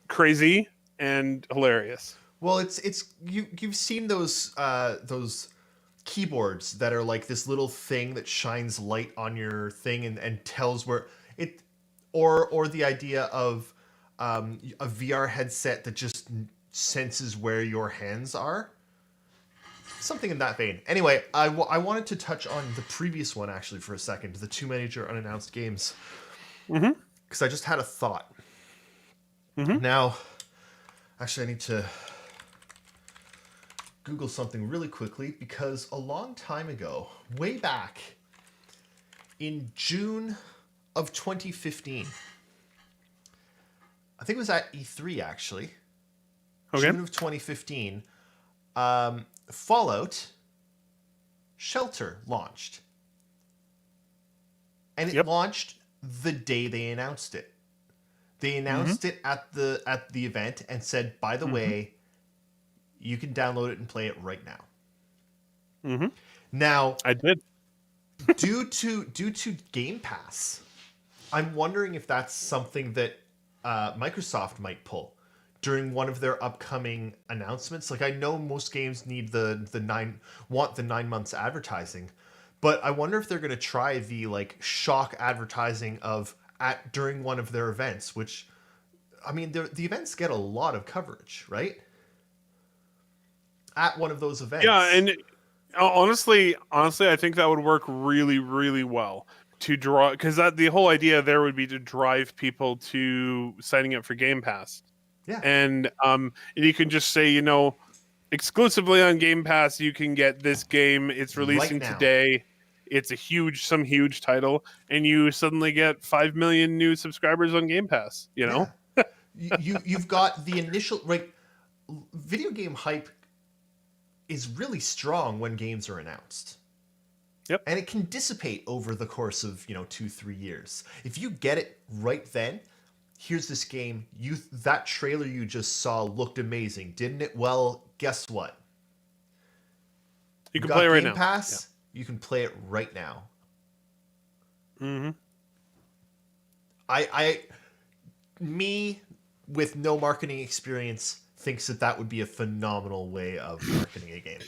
crazy and hilarious. Well, you've seen those keyboards that are like this little thing that shines light on your thing and tells where it, or the idea of a VR headset that just senses where your hands are. Something in that vein. Anyway, I wanted to touch on the previous one actually for a second, the 2 major unannounced games. Because I just had a thought. Now, actually, I need to Google something really quickly because a long time ago, way back in June of 2015, I think it was at E3 actually. Okay. June of 2015, Fallout Shelter launched. And it launched the day they announced it. They announced it at the event and said, by the way, you can download it and play it right now. Now, I did. due to Game Pass, I'm wondering if that's something that Microsoft might pull during one of their upcoming announcements. Like I know most games need the 9 months advertising, but I wonder if they're going to try the like shock advertising of at during one of their events, which I mean the events get a lot of coverage, right? At one of those Yeah, events. and honestly, I think that would work really, really well to draw, because that the whole idea there would be to drive people to signing up for Game Pass, Yeah. and you can just say, exclusively on Game Pass, you can get this game. It's Right releasing now. today. It's some huge title, and you suddenly get 5 million new subscribers on Game Pass. Yeah. You've got the initial right video game hype is really strong when games are announced. Yep. And it can dissipate over the course of, 2-3 years. If you get it right then, here's this game, that trailer you just saw looked amazing, didn't it? Well, guess what? You can got play it right Game now. Pass, you can play it right now. Mm-hmm. Me with no marketing experience thinks that would be a phenomenal way of marketing a game.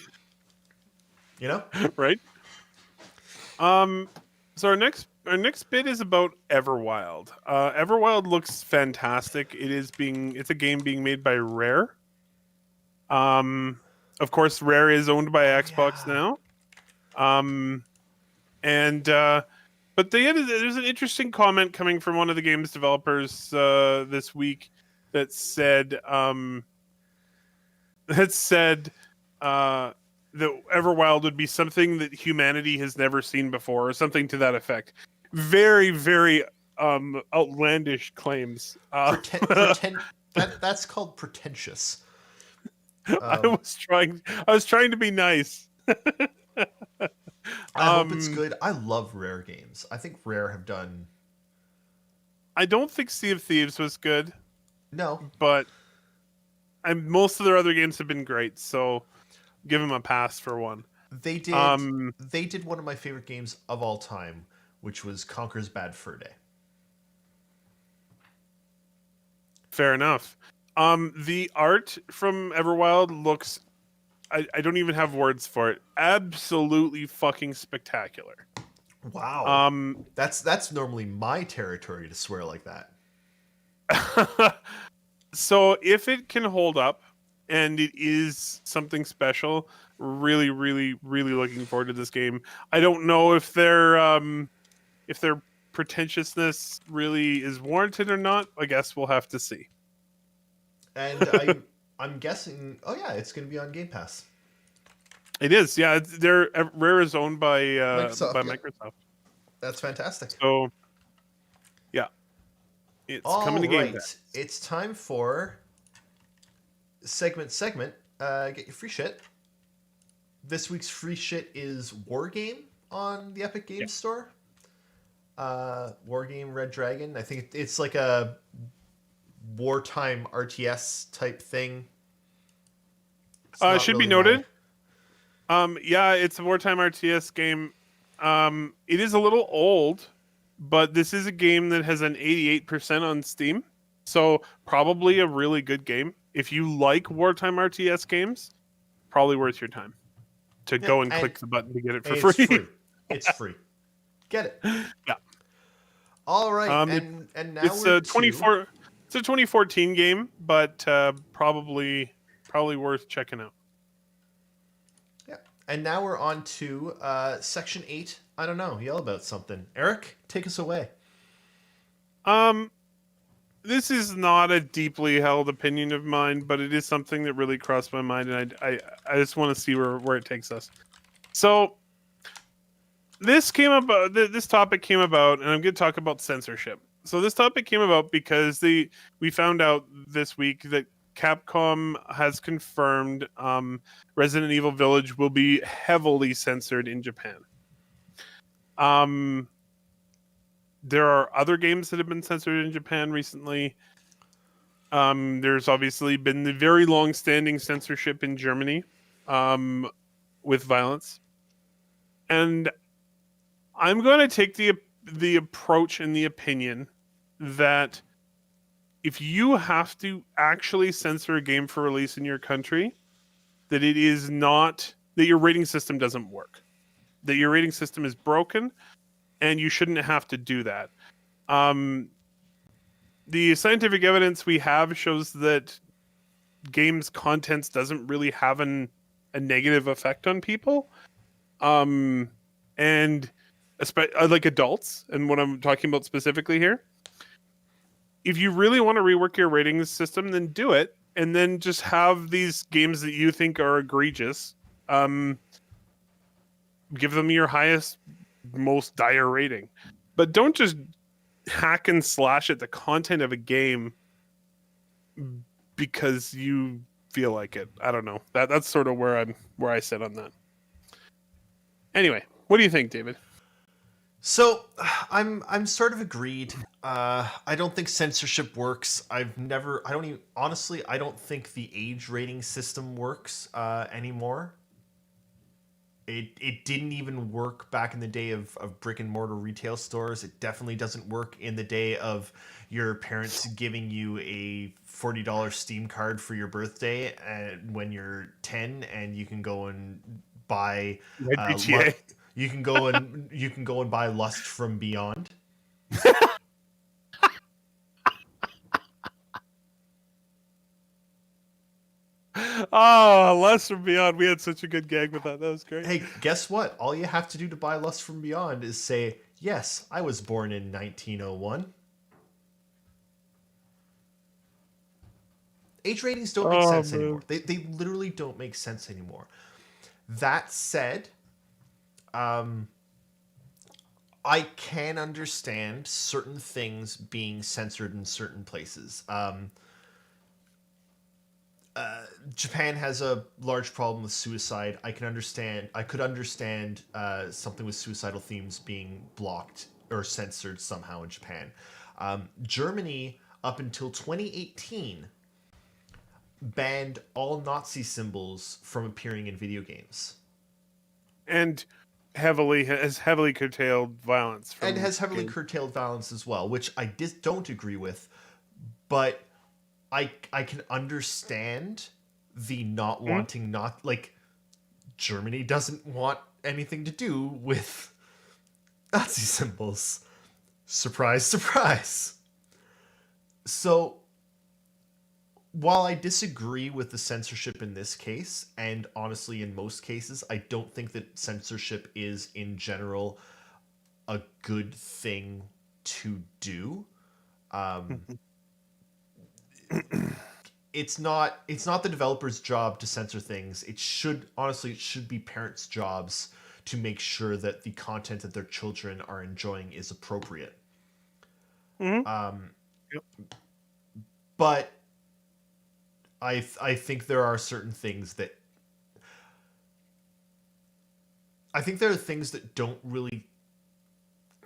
Right. So our next bit is about Everwild. Everwild looks fantastic. It's a game being made by Rare. Of course, Rare is owned by Xbox now. But there's an interesting comment coming from one of the game's developers this week that said that Everwild would be something that humanity has never seen before, or something to that effect. Very, very outlandish claims. That's called pretentious. I was trying to be nice. I hope it's good. I love Rare games. I think Rare have done. I don't think Sea of Thieves was good. No, but most of their other games have been great. So give them a pass for one. they did. They did one of my favorite games of all time, which was Conker's Bad Fur Day. Fair enough. The art from Everwild looks. I don't even have words for it. Absolutely fucking spectacular. Wow. That's normally my territory to swear like that. So if it can hold up, and it is something special, really, really, really looking forward to this game. I don't know if their pretentiousness really is warranted or not. I guess we'll have to see. And I'm guessing. Oh yeah, it's going to be on Game Pass. It is, yeah. Rare is owned by Microsoft. That's fantastic. So, yeah, it's coming to Game Pass. It's time for segment. Get your free shit. This week's free shit is War Game on the Epic Games Store. War Game Red Dragon. I think it's like a wartime RTS type thing. Should be noted. Yeah, it's a wartime RTS game. It is a little old, but this is a game that has an 88% on Steam. So probably a really good game. If you like wartime RTS games, probably worth your time to go and click the button to get it for free. It's free. Get it. Yeah. All right. And now it's a 24. It's a 2014 game, but probably worth checking out. Yeah. And now we're on to Section 8. I don't know. Yell about something. Eric, take us away. This is not a deeply held opinion of mine, but it is something that really crossed my mind, and I just want to see where it takes us. So this topic came about, and I'm going to talk about censorship. So this topic came about because we found out this week that Capcom has confirmed Resident Evil Village will be heavily censored in Japan. There are other games that have been censored in Japan recently. There's obviously been the very long-standing censorship in Germany with violence. And I'm going to take the the approach and the opinion that if you have to actually censor a game for release in your country, that it is not that your rating system doesn't work, that your rating system is broken, and you shouldn't have to do that. The scientific evidence we have shows that games contents doesn't really have a negative effect on people, and like adults. And what I'm talking about specifically here, if you really want to rework your rating system, then do it, and then just have these games that you think are egregious, give them your highest, most dire rating. But don't just hack and slash at the content of a game because you feel like it. I don't know. That's sort of where I sit on that. Anyway, what do you think, David? So I'm sort of agreed. I don't think censorship works. I don't think the age rating system works anymore. It didn't even work back in the day of brick and mortar retail stores. It definitely doesn't work in the day of your parents giving you a $40 Steam card for your birthday when you're 10, and you can go and buy GTA. you can go and buy Lust from Beyond. Oh, Lust from Beyond. We had such a good gag with that. That was great. Hey, guess what? All you have to do to buy Lust from Beyond is say, "Yes, I was born in 1901." Age ratings don't make sense anymore. They literally don't make sense anymore. That said, I can understand certain things being censored in certain places. Japan has a large problem with suicide. I could understand something with suicidal themes being blocked or censored somehow in Japan. Germany, up until 2018, banned all Nazi symbols from appearing in video games. And has heavily curtailed violence. And has heavily curtailed violence as well, which I don't agree with, but I can understand the not wanting Germany doesn't want anything to do with Nazi symbols. Surprise, surprise. So while I disagree with the censorship in this case, and honestly in most cases, I don't think that censorship is in general a good thing to do. It's not the developer's job to censor things. It should be parents' jobs to make sure that the content that their children are enjoying is appropriate. But I think there are certain things that don't really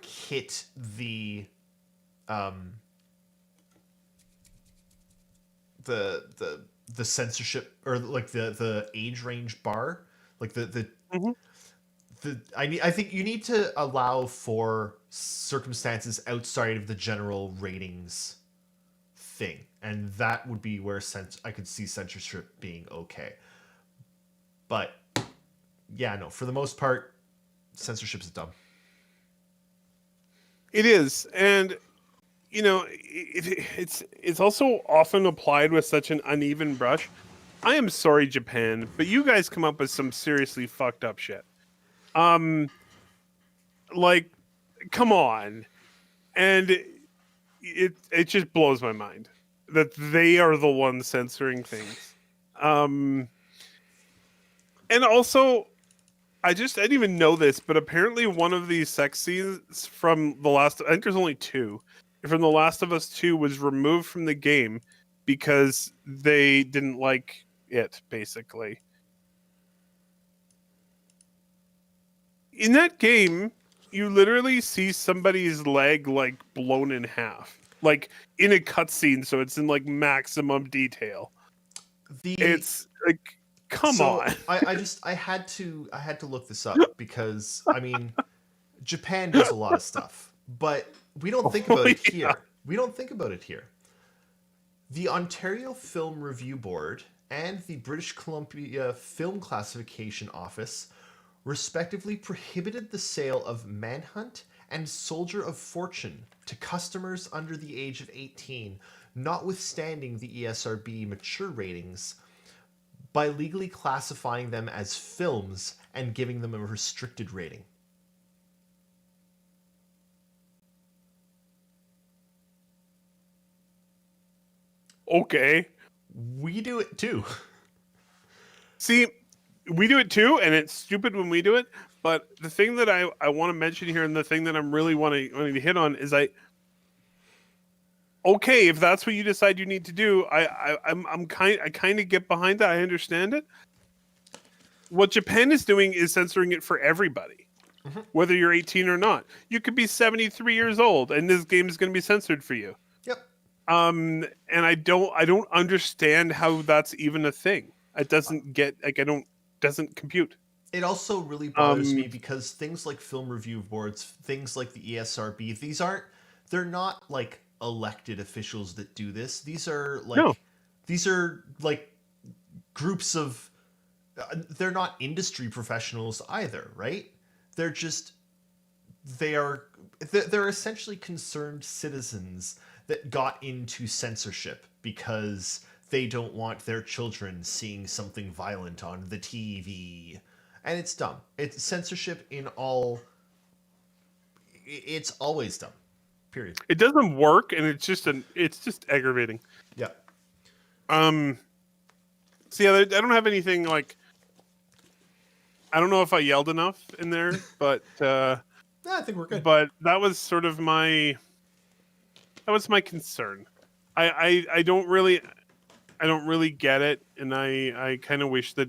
hit the censorship or like the age range bar, like I think you need to allow for circumstances outside of the general ratings thing, and that would be where I could see censorship being okay. But yeah, no, for the most part, censorship's dumb. It is, and you know, it's also often applied with such an uneven brush. I am sorry, Japan, but you guys come up with some seriously fucked up shit. Like, come on, and it just blows my mind that they are the ones censoring things. And also, I didn't even know this, but apparently one of these sex scenes from I think there's only two, from The Last of Us 2 was removed from the game because they didn't like it, basically. In that game, you literally see somebody's leg like blown in half, like in a cutscene, so it's in like maximum detail. It's like, come on. I had to look this up because I mean, Japan does a lot of stuff. But we don't think about it yeah. here. We don't think about it here. The Ontario Film Review Board and the British Columbia Film Classification Office respectively prohibited the sale of Manhunt and Soldier of Fortune to customers under the age of 18, notwithstanding the ESRB mature ratings, by legally classifying them as films and giving them a restricted rating. Okay. We do it too. See, we do it too, and it's stupid when we do it. But the thing that I want to mention here, and the thing that I'm really wanting to hit on is okay, if that's what you decide you need to do, I kind of get behind that. I understand it. What Japan is doing is censoring it for everybody, whether you're 18 or not. You could be 73 years old, and this game is going to be censored for you. Yep. And I don't understand how that's even a thing. It doesn't doesn't compute. It also really bothers me because things like film review boards, things like the ESRB, they're not like elected officials that do this. These are like groups of, they're not industry professionals either, right? They're essentially concerned citizens that got into censorship because they don't want their children seeing something violent on the TV. And it's dumb. It's censorship in all... It's always dumb. Period. It doesn't work, and it's just aggravating. Yeah. So yeah, I don't have anything like... I don't know if I yelled enough in there, but... I think we're good. But that was sort of my... That was my concern. I don't really get it, and I kind of wish that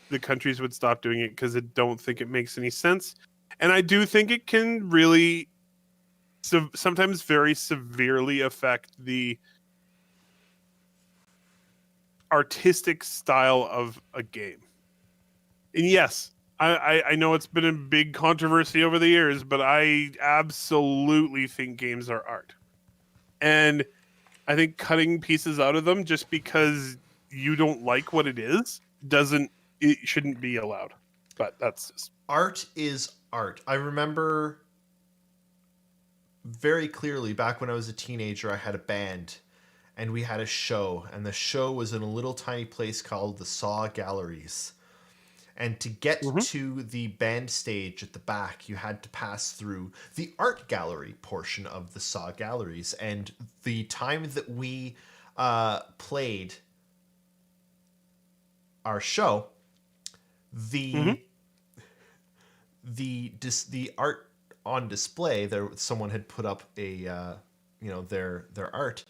the countries would stop doing it because I don't think it makes any sense. And I do think it can really sometimes very severely affect the artistic style of a game. And yes, I know it's been a big controversy over the years, but I absolutely think games are art. And I think cutting pieces out of them just because you don't like what it is it shouldn't be allowed. But that's just... Art is art. I remember very clearly back when I was a teenager, I had a band and we had a show, and the show was in a little tiny place called the Saw Galleries. And to get to the band stage at the back, you had to pass through the art gallery portion of the Saw Galleries. And the time that we played our show, the art on display, someone had put up a their art,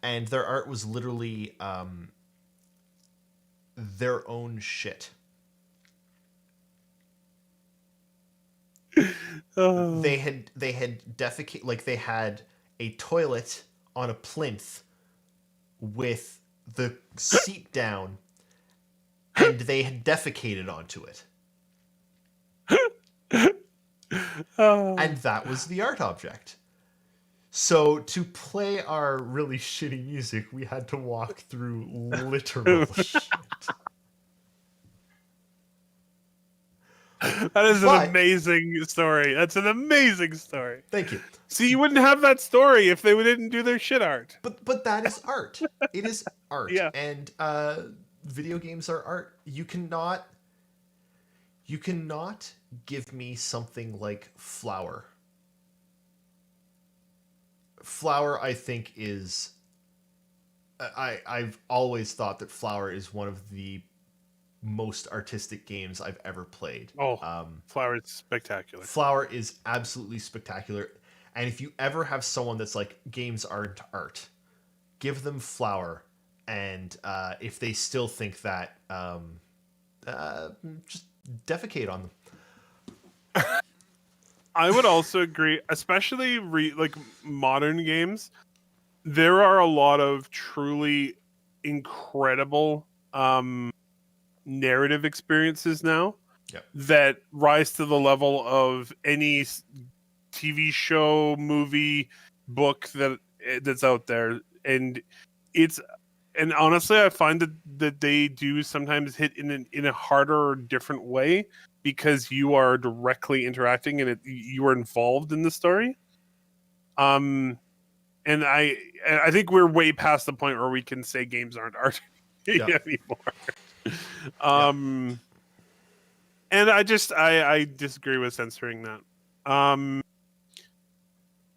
and their art was literally their own shit. They had defecate, like they had a toilet on a plinth with the seat down, and they had defecated onto it. And that was the art object. So to play our really shitty music, we had to walk through literal shit. That is an amazing story. That's an amazing story. Thank you. See, you wouldn't have that story if they didn't do their shit art. But that is art. It is art. Yeah. And video games are art. You cannot give me something like Flower. Flower, I think, is... I've always thought that Flower is one of the most artistic games I've ever played. Flower is spectacular. Flower is absolutely spectacular. And if you ever have someone that's like, games aren't art, give them Flower. And if they still think that, just defecate on them. I would also agree, especially modern games. There are a lot of truly incredible narrative experiences now that rise to the level of any TV show, movie, book that's out there, and honestly, I find that they do sometimes hit in a harder or different way because you are directly interacting and you are involved in the story. And I think we're way past the point where we can say games aren't art anymore. And I disagree with censoring that.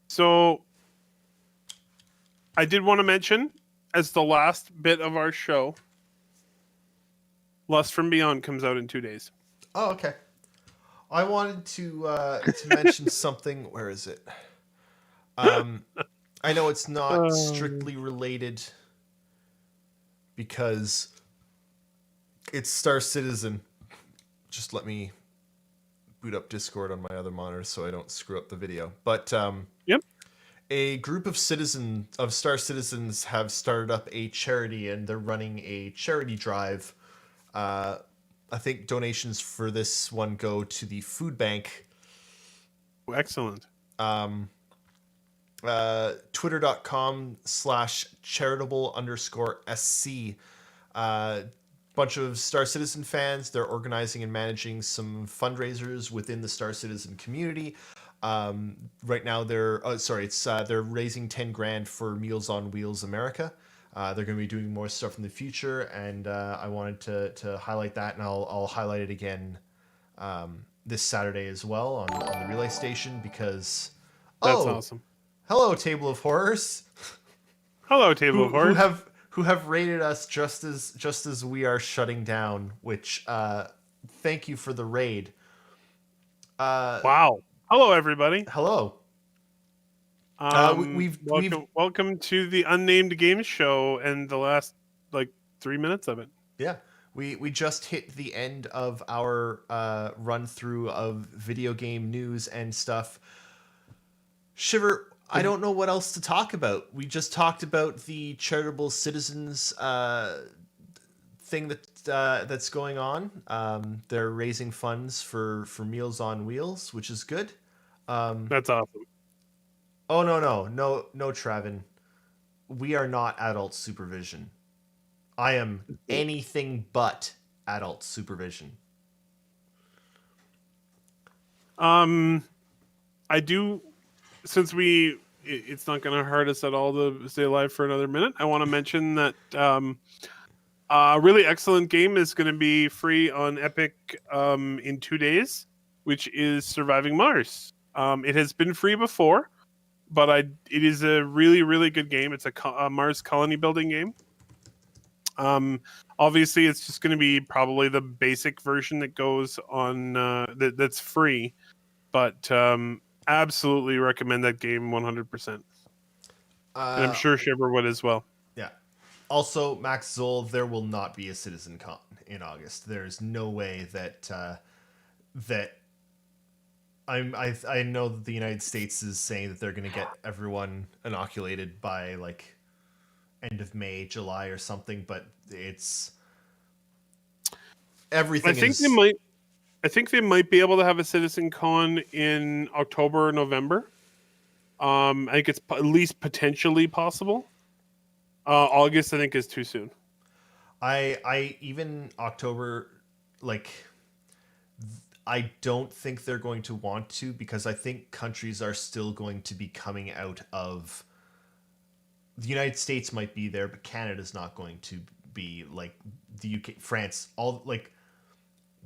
So I did want to mention, as the last bit of our show, Lust from Beyond comes out in 2 days. Oh, okay. I wanted to mention something. Where is it? I know it's not strictly related because it's Star Citizen. Just let me boot up Discord on my other monitor so I don't screw up the video. But yep. A group of Star Citizens have started up a charity, and they're running a charity drive. I think donations for this one go to the food bank. Excellent. Twitter.com/charitable_SC. Bunch of Star Citizen fans. They're organizing and managing some fundraisers within the Star Citizen community. Right now they're raising 10 grand for Meals on Wheels America. They're going to be doing more stuff in the future, and I wanted to highlight that, and I'll highlight it again this Saturday as well on the Relay Station, because that's awesome. Hello, Table of Horrors. Hello, Table of Horrors. Who have rated us just as we are shutting down, which thank you for the raid. Wow. Hello, everybody. Hello. Welcome to the Unnamed Gaem Show and the last 3 minutes of it. Yeah. We just hit the end of our run through of video game news and stuff. Shiver, I don't know what else to talk about. We just talked about the charitable citizens thing that's going on. They're raising funds for Meals on Wheels, which is good. That's awesome. Oh no, Travin. We are not adult supervision. I am anything but adult supervision. I do, since it's not going to hurt us at all to stay alive for another minute. I want to mention that a really excellent game is going to be free on Epic in 2 days, which is Surviving Mars. It has been free before, but it is a really, really good game. It's a Mars colony building game. Obviously, it's just going to be probably the basic version that goes on that's free, but absolutely recommend that game 100%. And I'm sure Shiver would as well. Yeah. Also, Max Zoll, there will not be a Citizen Con in August. There's no way that I know that the United States is saying that they're going to get everyone inoculated by end of May, July or something, but it's everything. I think they might be able to have a Citizen Con in October or November. I think it's at least potentially possible. August, I think, is too soon. I even October, I don't think they're going to want to, because I think countries are still going to be coming out of. The United States might be there, but Canada's not going to be, the UK, France,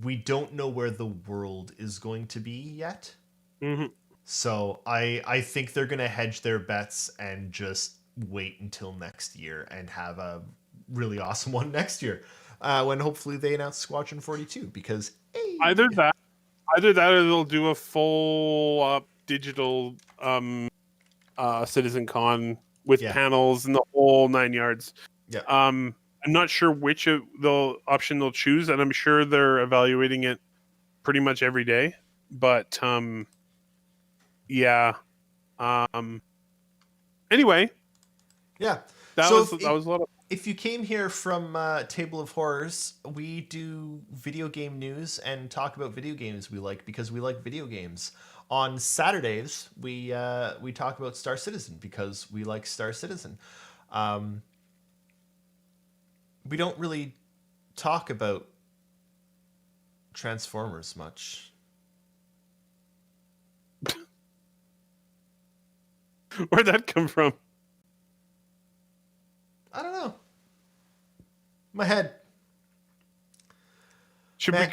we don't know where the world is going to be yet. Mm-hmm. So I think they're going to hedge their bets and just wait until next year and have a really awesome one next year, when hopefully they announce Squadron 42, because hey. Either that or they'll do a full digital Citizen Con with panels and the whole 9 yards. Yeah. I'm not sure which option they'll choose, and I'm sure they're evaluating it pretty much every day. But yeah. Anyway. Yeah. That was a lot of. If you came here from Table of Horrors, we do video game news and talk about video games we like because we like video games. On Saturdays, we talk about Star Citizen because we like Star Citizen. We don't really talk about Transformers much. Where'd that come from? I don't know. My head. Should Man,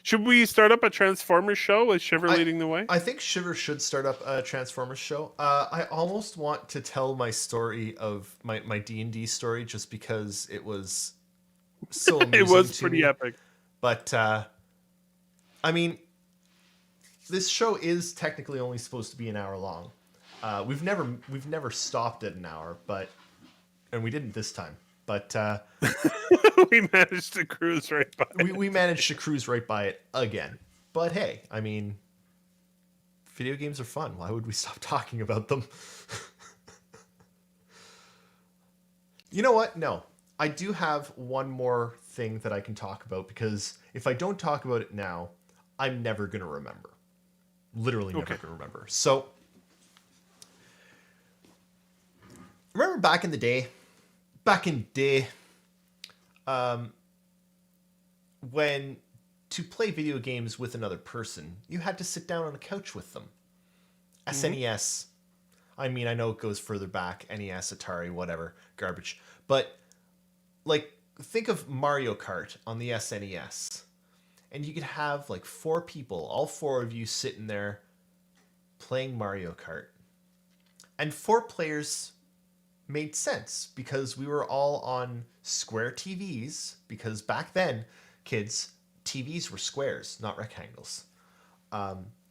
should we start up a Transformers show? Is Shiver leading the way? I think Shiver should start up a Transformers show. I almost want to tell my story of my D&D story just because it was so amusing. It was to pretty me. epic. But I mean, this show is technically only supposed to be an hour long. We've never stopped at an hour, and we didn't this time. But We managed to cruise right by. we managed to cruise right by it again. But hey, I mean, video games are fun. Why would we stop talking about them? You know what? No. I do have one more thing that I can talk about because if I don't talk about it now, I'm never going to remember. Literally never going to remember. So, remember back in the day, when to play video games with another person, you had to sit down on a couch with them. SNES. I mean, I know it goes further back. NES, Atari, whatever, garbage. But, like, think of Mario Kart on the SNES. And you could have, like, 4 people, all 4 of you sitting there playing Mario Kart. And 4 players made sense because we were all on square TVs, because back then, kids, TVs were squares, not rectangles.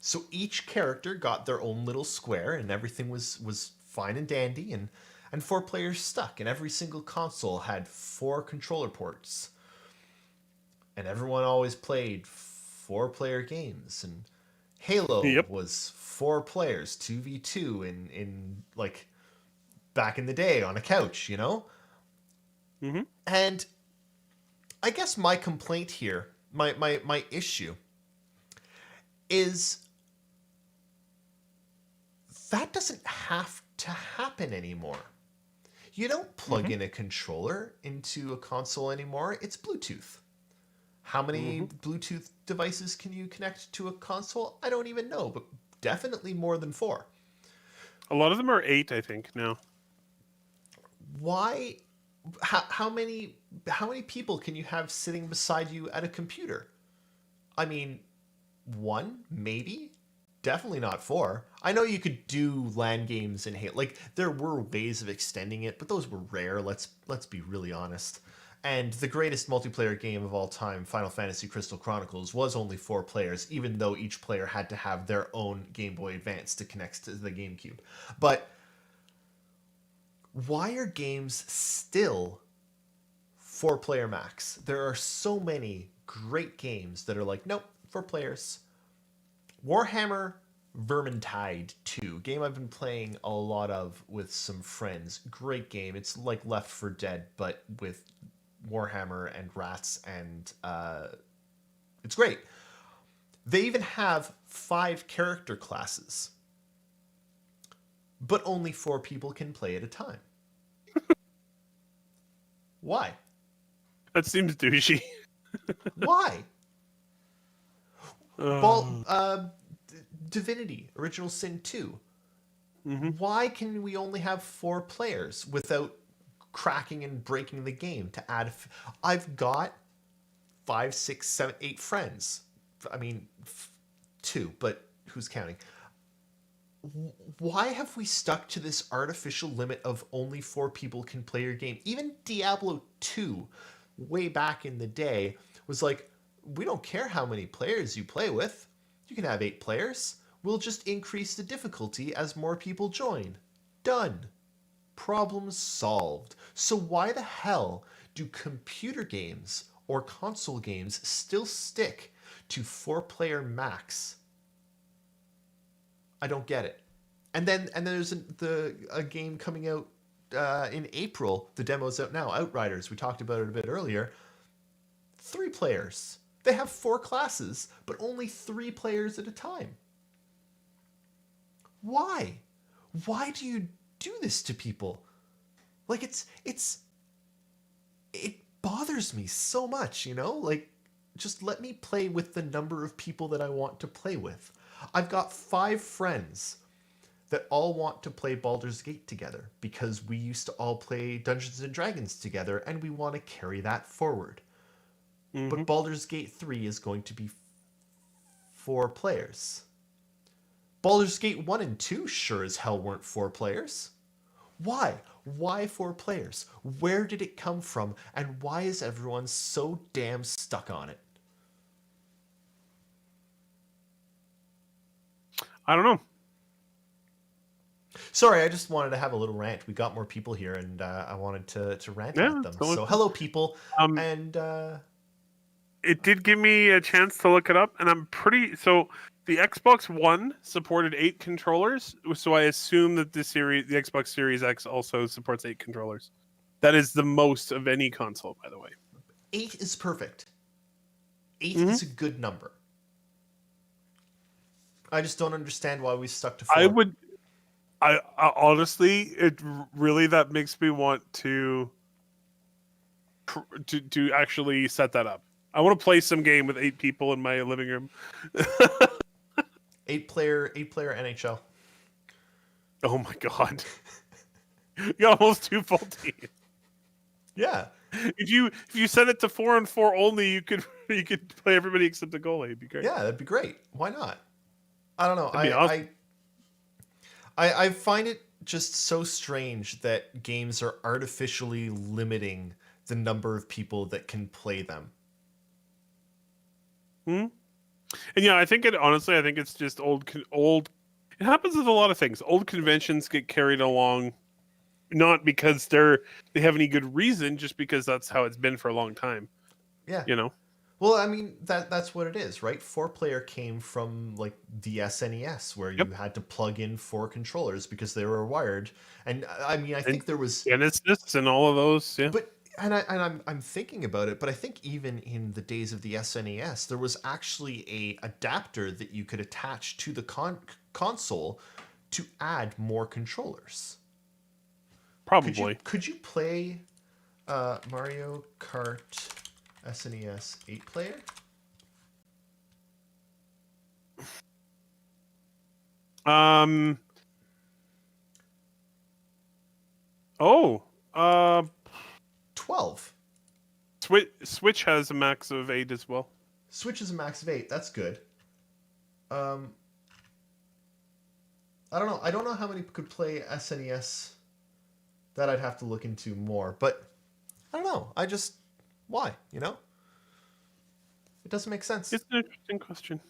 So each character got their own little square and everything was fine and dandy, and 4 players stuck, and every single console had 4 controller ports. And everyone always played 4-player games, and Halo was 4 players, 2v2 in like back in the day on a couch, you know? Mm-hmm. And I guess my complaint here, my issue, is that doesn't have to happen anymore. You don't plug in a controller into a console anymore. It's Bluetooth. How many Bluetooth devices can you connect to a console? I don't even know, but definitely more than 4. A lot of them are 8, I think, now. Why? How many people can you have sitting beside you at a computer? I mean, 1, maybe? Definitely not 4. I know you could do LAN games in Halo. Like, there were ways of extending it, but those were rare, let's be really honest. And the greatest multiplayer game of all time, Final Fantasy Crystal Chronicles, was only 4 players, even though each player had to have their own Game Boy Advance to connect to the GameCube. But why are games still 4-player max? There are so many great games that are like, nope, 4 players. Warhammer Vermintide 2, game I've been playing a lot of with some friends. Great game. It's like Left 4 Dead, but with Warhammer and rats, and it's great. They even have 5 character classes, but only 4 people can play at a time. Why? That seems douchey. Why? Divinity, Original Sin 2. Why can we only have 4 players without cracking and breaking the game to add? I've got 5, 6, 7, 8 friends. I mean, 2, but who's counting? Why have we stuck to this artificial limit of only 4 people can play your game? Even Diablo 2, way back in the day, was like, we don't care how many players you play with. You can have 8 players. We'll just increase the difficulty as more people join. Done. Problem solved. So why the hell do computer games or console games still stick to 4-player max? I don't get it. And then there's a game coming out in April. The demo's out now. Outriders. We talked about it a bit earlier. 3 players. They have 4 classes, but only 3 players at a time. Why? Why do you do this to people? Like it bothers me so much, you know? Like, just let me play with the number of people that I want to play with. I've got 5 friends that all want to play Baldur's Gate together because we used to all play Dungeons and Dragons together and we want to carry that forward. But Baldur's Gate 3 is going to be 4 players. Baldur's Gate 1 and 2 sure as hell weren't 4 players. Why? Why 4 players? Where did it come from? And why is everyone so damn stuck on it? I don't know. Sorry, I just wanted to have a little rant. We got more people here, and I wanted to rant at them. So hello, people. And it did give me a chance to look it up, and I'm pretty... So the Xbox One supported 8 controllers, so I assume that the Xbox Series X also supports 8 controllers. That is the most of any console, by the way. 8 is perfect. 8 is a good number. I just don't understand why we stuck to 4. I honestly, it really, that makes me want to actually set that up. I want to play some game with 8 people in my living room. 8-player NHL. Oh my god! You got almost 2 full teams. Yeah. If you set it to 4-on-4 only, you could play everybody except the goalie. It'd be great. Yeah, that'd be great. Why not? I don't know. That'd be awesome. I find it just so strange that games are artificially limiting the number of people that can play them. And yeah, I think it's just old. It happens with a lot of things. Old conventions get carried along, not because they have any good reason, just because that's how it's been for a long time. Yeah. You know. Well, I mean, that's what it is, right? 4-player came from like the SNES, where you had to plug in 4 controllers because they were wired. And I mean, I think there was Genesis and all of those. Yeah. But I'm thinking about it, but I think even in the days of the SNES, there was actually a adapter that you could attach to the console to add more controllers. Probably. Could you play Mario Kart SNES 8-player? Oh. 12. Switch has a max of 8 as well. Switch is a max of 8. That's good. I don't know. I don't know how many could play SNES. That I'd have to look into more. But I don't know. Why? You know? It doesn't make sense. It's an interesting question.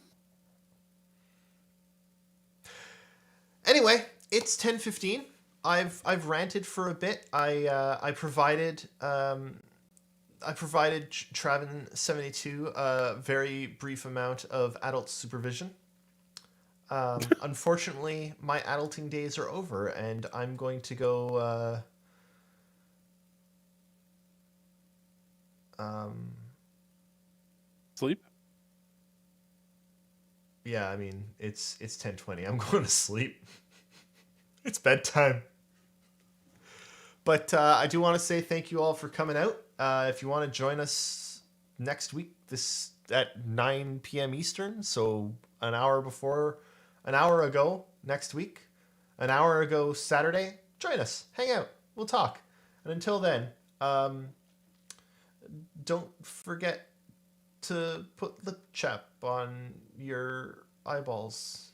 Anyway, it's 10:15. I've ranted for a bit. I provided Traven72 a very brief amount of adult supervision. Unfortunately, my adulting days are over, and I'm going to go. Sleep? Yeah, I mean it's 10:20. I'm going to sleep. It's bedtime. But I do want to say thank you all for coming out. If you want to join us next week, this at 9 p.m. Eastern, so an hour ago next week, an hour ago Saturday, join us, hang out, we'll talk. And until then, don't forget to put lip chap on your eyeballs.